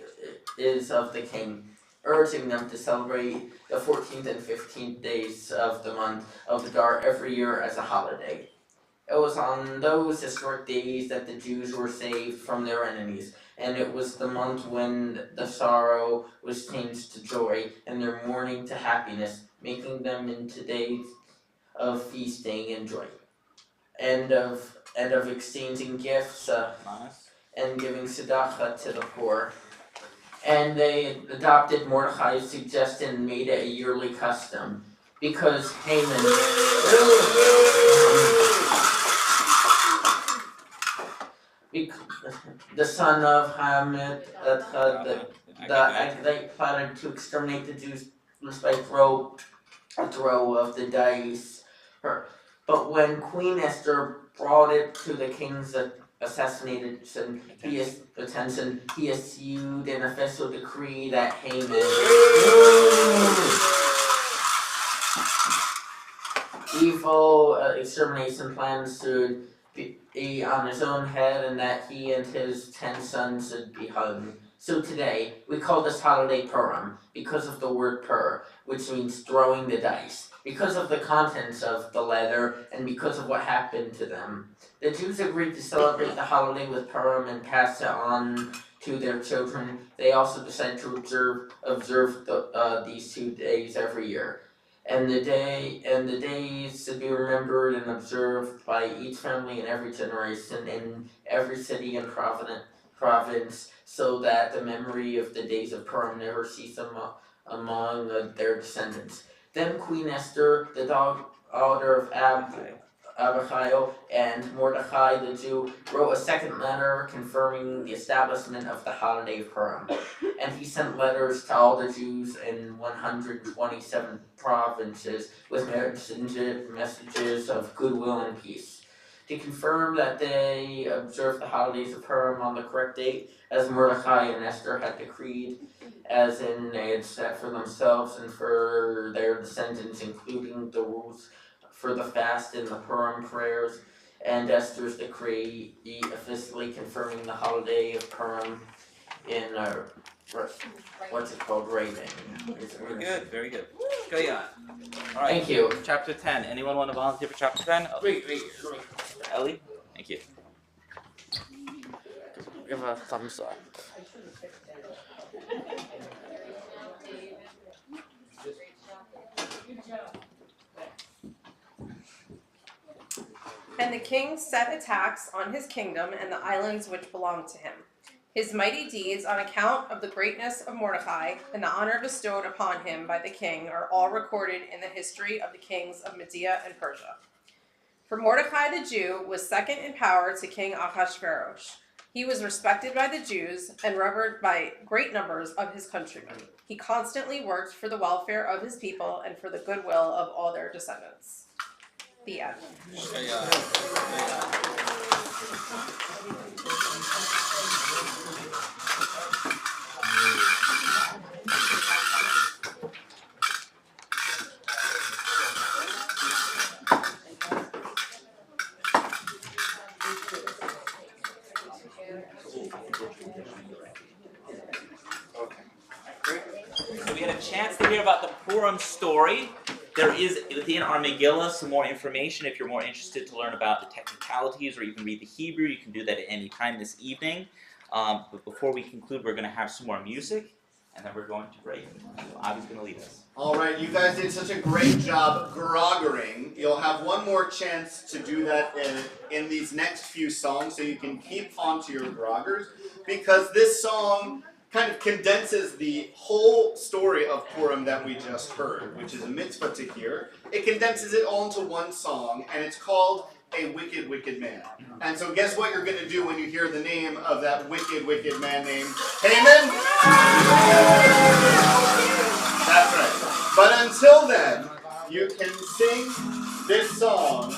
of the king, urging them to celebrate the 14th and 15th days of the month of Adar every year as a holiday. It was on those historic days that the Jews were saved from their enemies, and it was the month when the sorrow was changed to joy and their mourning to happiness, making them into days of feasting and joy, and of exchanging gifts and giving tzedakah to the poor. And they adopted Mordecai's suggestion and made it a yearly custom, because Haman, the son of Hammedatha, the Agagite, plotted to exterminate the Jews by a throw of the dice. But when Queen Esther brought it to the king's assassination, he issued an official decree that Haman evil extermination plans should be on his own head, and that he and his 10 sons should be hung. So today, we call this holiday Purim, because of the word pur, which means throwing the dice, because of the contents of the letter, and because of what happened to them. The Jews agreed to celebrate the holiday with Purim and pass it on to their children. They also decided to observe these 2 days every year. And the days should be remembered and observed by each family in every generation, in every city and province, so that the memory of the days of Purim never cease among their descendants. Then Queen Esther, the daughter of Abihail, and Mordecai the Jew, wrote a second letter confirming the establishment of the holiday of Purim. And he sent letters to all the Jews in 127 provinces with messages of goodwill and peace. to confirm that they observe the holidays of Purim on the correct date, as Mordecai and Esther had decreed, as in they had set for themselves and for their descendants, including the rules for the fast and the Purim prayers, and Esther's decree officially confirming the holiday of Purim in what's it called? Writing. Very good, very good. Go on. Alright. Thank you. Chapter 10. Anyone want to volunteer for chapter 10? Wait. Ellie? Thank you. Give a thumbs up. And the king set a tax on his kingdom and the islands which belonged to him. His mighty deeds on account of the greatness of Mordecai and the honor bestowed upon him by the king are all recorded in the history of the kings of Media and Persia. For Mordecai the Jew was second in power to King Ahasuerus. He was respected by the Jews and revered by great numbers of his countrymen. He constantly worked for the welfare of his people and for the goodwill of all their descendants. The end. So we had a chance to hear about the Purim story. There is within our Megillah some more information if you're more interested to learn about the technicalities or even read the Hebrew. You can do that at any time this evening. But before we conclude, we're going to have some more music, and then we're going to break. So Avi's going to lead us. All right, you guys did such a great job groggering. You'll have one more chance to do that in these next few songs, so you can keep on to your groggers, because this song kind of condenses the whole story of Purim that we just heard, which is a mitzvah to hear. It condenses it all into one song, and it's called A Wicked, Wicked Man. And so guess what you're going to do when you hear the name of that wicked, wicked man named Haman? That's right. But until then, you can sing this song.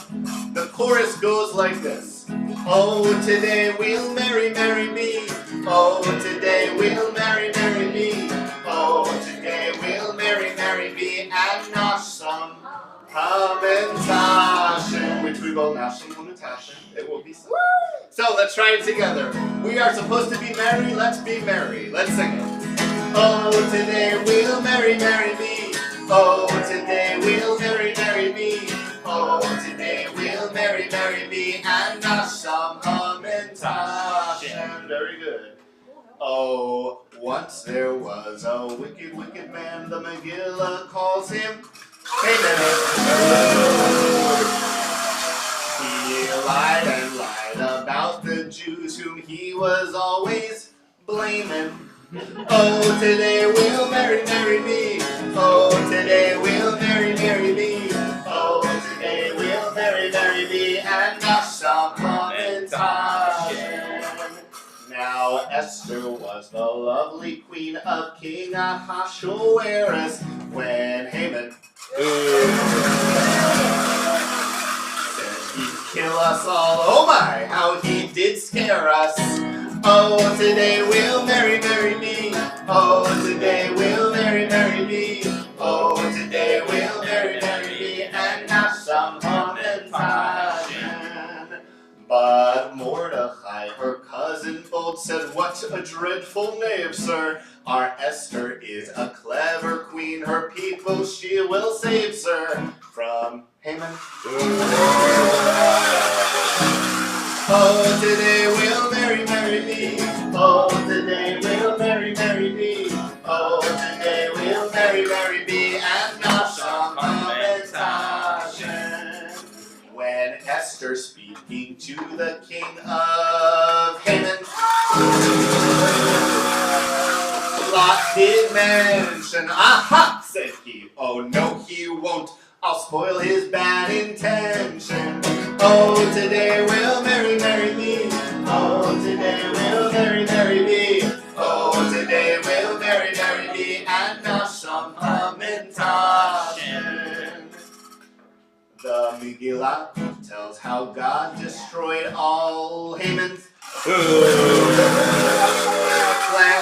The chorus goes like this. Oh, today we'll marry, marry me. Oh, today we'll marry, marry me. Oh, today we'll marry, marry me. And nash some Hamantashen, which we will nash some Hamantashen. It will be so. So let's try it together. We are supposed to be merry. Let's be merry. Let's sing it. Oh, today we'll marry, marry me. Oh, today we'll marry, marry me. Oh, today we'll marry, marry me. And nash some Hamantashen. Very good. Oh, once there was a wicked, wicked man. The Megillah calls him Haman. He lied and lied about the Jews whom he was always blaming. Oh, today we'll marry, marry me. Oh, today we'll marry, marry me. Oh, today we'll marry, marry me. And nash some Hamantashen. Now Esther was the lovely queen of King Ahasuerus when Haman said he'd kill us all. Oh my, how he did scare us. Oh, today we'll marry, marry me. Oh, today we'll marry, marry me. Oh, today we'll marry, marry me. And nash some Hamantashen. But Mordecai, her cousin bold, said, what a dreadful knave, sir. Our Esther is a clever queen. Her people she will save, sir, from Haman. Oh, today we'll marry, marry me. Oh, today we'll marry, marry me. Oh, today we'll marry, marry me. And nash some Hamantashen. When Esther speaking to the king of Haman, Lot did mention, aha, said he. Oh no, he won't. I'll spoil his bad intention. Oh, today we'll marry, marry me. Oh, today we'll marry, marry me. Oh, today we'll marry, marry me. And nash some Hamantashen. The Megillah tells how God destroyed all Haman's plan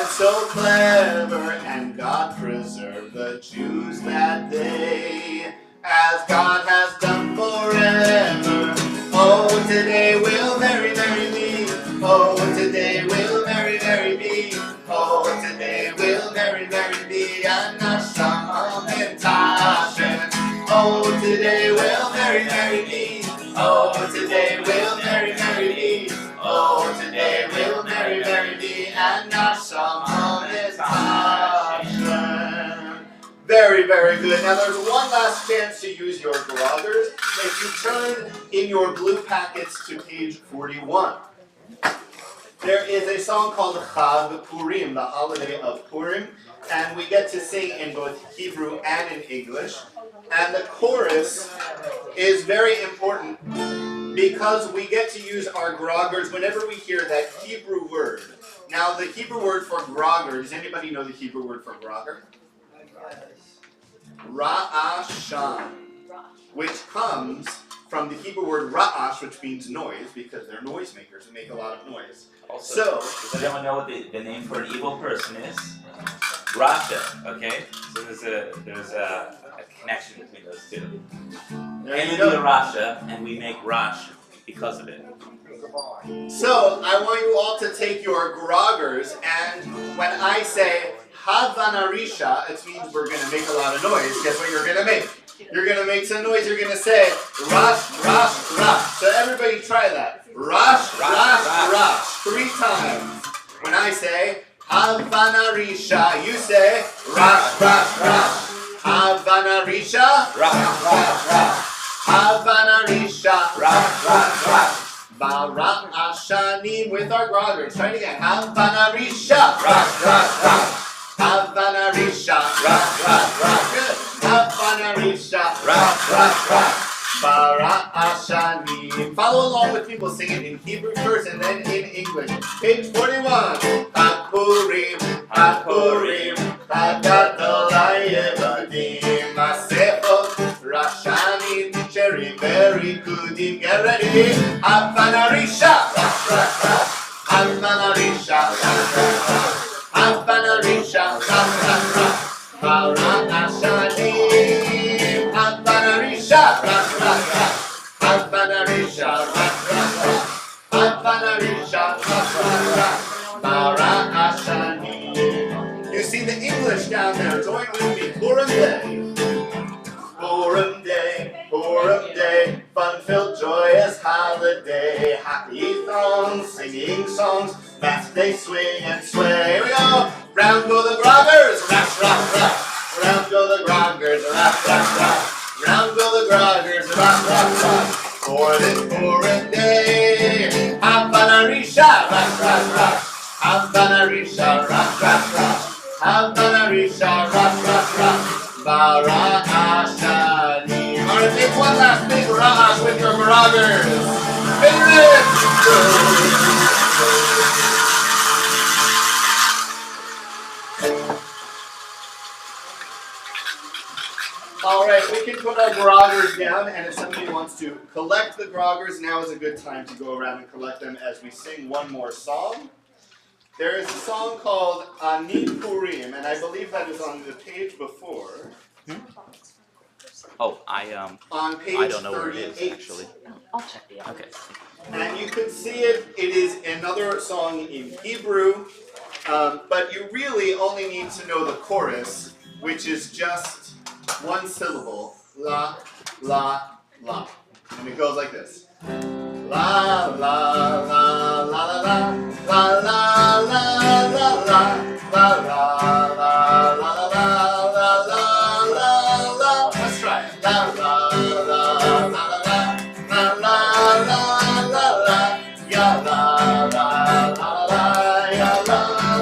so clever, and God preserved the Jews that day, as God has done forever. Oh, today we'll very, very be. Oh, today we'll very, very be. Oh, today we'll very, very be. And Nasham and Tashem. Oh, today we'll very, very be. Oh, today we'll very, very be. Oh, today we'll very, very be. And Nasham and Tashem. Very, very good. Now there's one last chance to use your groggers. If you turn in your blue packets to page 41, there is a song called Chag Purim, the holiday of Purim, and we get to sing in both Hebrew and in English. And the chorus is very important because we get to use our groggers whenever we hear that Hebrew word. Now the Hebrew word for grogger, does anybody know the Hebrew word for grogger? Ra'ashan, which comes from the Hebrew word ra'ash, which means noise, because they're noisemakers and make a lot of noise. Also, does anyone know what the name for an evil person is? Rasha, okay? So there's a connection between those two. And we do the Rasha, and we make Rash because of it. So I want you all to take your groggers, and when I say Havanarisha, it means we're going to make a lot of noise. Guess what you're going to make? You're going to make some noise. You're going to say Rash, Rash, Rash. So everybody try that. Rash, Rash, Rash. 3 times. When I say Havanarisha, you say Rash, Rash, Rash. Havanarisha, Rash, Rash, Rash. Havanarisha, Rash, Rash, Rash. Bara'ashanim with our groggers. Try it again. Havanarisha, Rash, Rash, Rash. Havanarisha, Rash, Rash, Rash. Good. Havanarisha, Rash, Rash, Rash. Bara'ashanim. Follow along with people singing in Hebrew first and then in English. Page 41. Hapurim, Hapurim, Hagadolayim, Masechot, Rashanim, Cherry, Berry, Kudim. Get ready. Havanarisha, Rash, Rash, Rash. Havanarisha, Rash, Rash, Rash. Havanarisha, Rash, Rash, Rash. Bara'ashanim, Havanarisha, Rash, Rash, Rash. Havanarisha, Rash, Rash, Rash. Havanarisha, Rash, Rash, Rash. Bara'ashanim. You see the English down there. Join with me. Purim Day. Purim Day, Purim Day, fun-filled, joyous holiday. Happy throngs, singing songs, fast they swing and sway. Here we go. Round go the groggers, rash, rash, rash. Round go the groggers, rash, rash, rash. Round go the groggers, rash, rash, rash. For this Purim Day, Havanarisha, rash, rash, rash. Havanarisha, rash, rash, rash. Havanarisha, rash, rash, rash. Bara'ashanim. Alright, make one last big ra'ash with your groggers. Big ribs! Alright, we can put our groggers down, and if somebody wants to collect the groggers, now is a good time to go around and collect them as we sing one more song. There is a song called Ani Purim, and I believe that is on the page before. Oh, on page I don't know where it 38. is actually. I'll check the other. Okay. And you can see it. It is another song in Hebrew, but you really only need to know the chorus, which is just one syllable. La, la, la. And it goes like this. La, la, la, la, la, la. La la la la la la la la la la la la la. Let's try it. La la la la la la la la la la. Ya la la la la ya la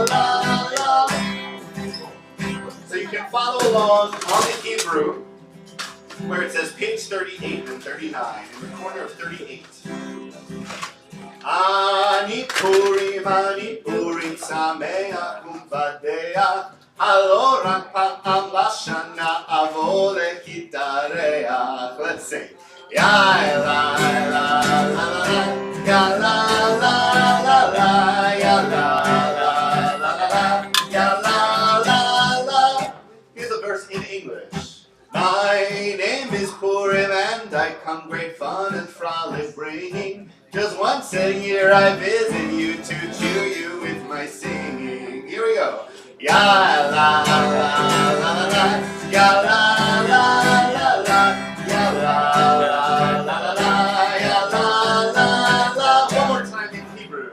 la la. So you can follow along on the Hebrew, where it says page 38 and 39 in the corner of 38. Ani Purim, Sameach U'Vadeach, Halo Rak Pa'am Lashana Avo Lekitareach. Let's sing. Ya la la la la, ya la la la la, ya la la la la, ya la la la. Here's a verse in English. My name is Purim and I come great fun and frolic bringing. Just once a year I visit you to cheer you with my singing. Here we go. Ya la la la la la, ya la la la la, ya la la la la la, ya la la la. One more time in Hebrew.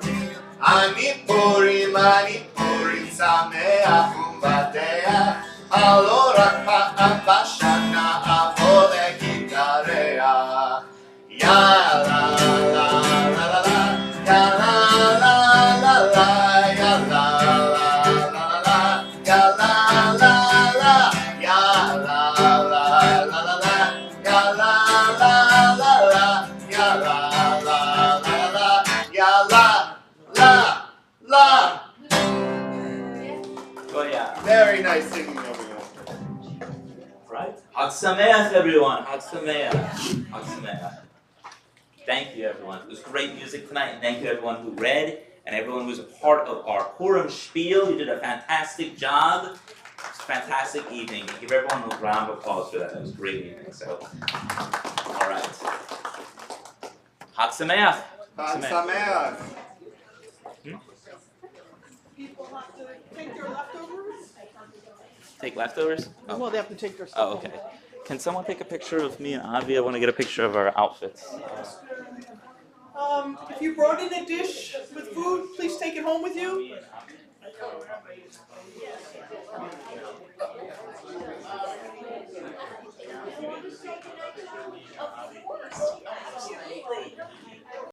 Ani Purim Sameach Umbateach. Allora bashana avole hikareach. Ya la la la la la, ya la la la la, ya la la la la, ya la la la, ya la la la la, ya la la la la, ya la la la la, ya la la. Oh yeah. Very nice singing, everyone. Right? Chag Sameach, everyone. Chag Sameach. Chag Sameach. Thank you, everyone. It was great music tonight, and thank you, everyone who read and everyone who was a part of our Purim spiel. You did a fantastic job. It was a fantastic evening. Give everyone a round of applause for that. That was a great evening. So, all right. Chag Sameach. Chag Sameach. People have to take their leftovers? Take leftovers? Oh. Well, they have to take their stuff Oh, okay. Can someone take a picture of me and Avi? I want to get a picture of our outfits. If you brought in a dish with food, please take it home with you.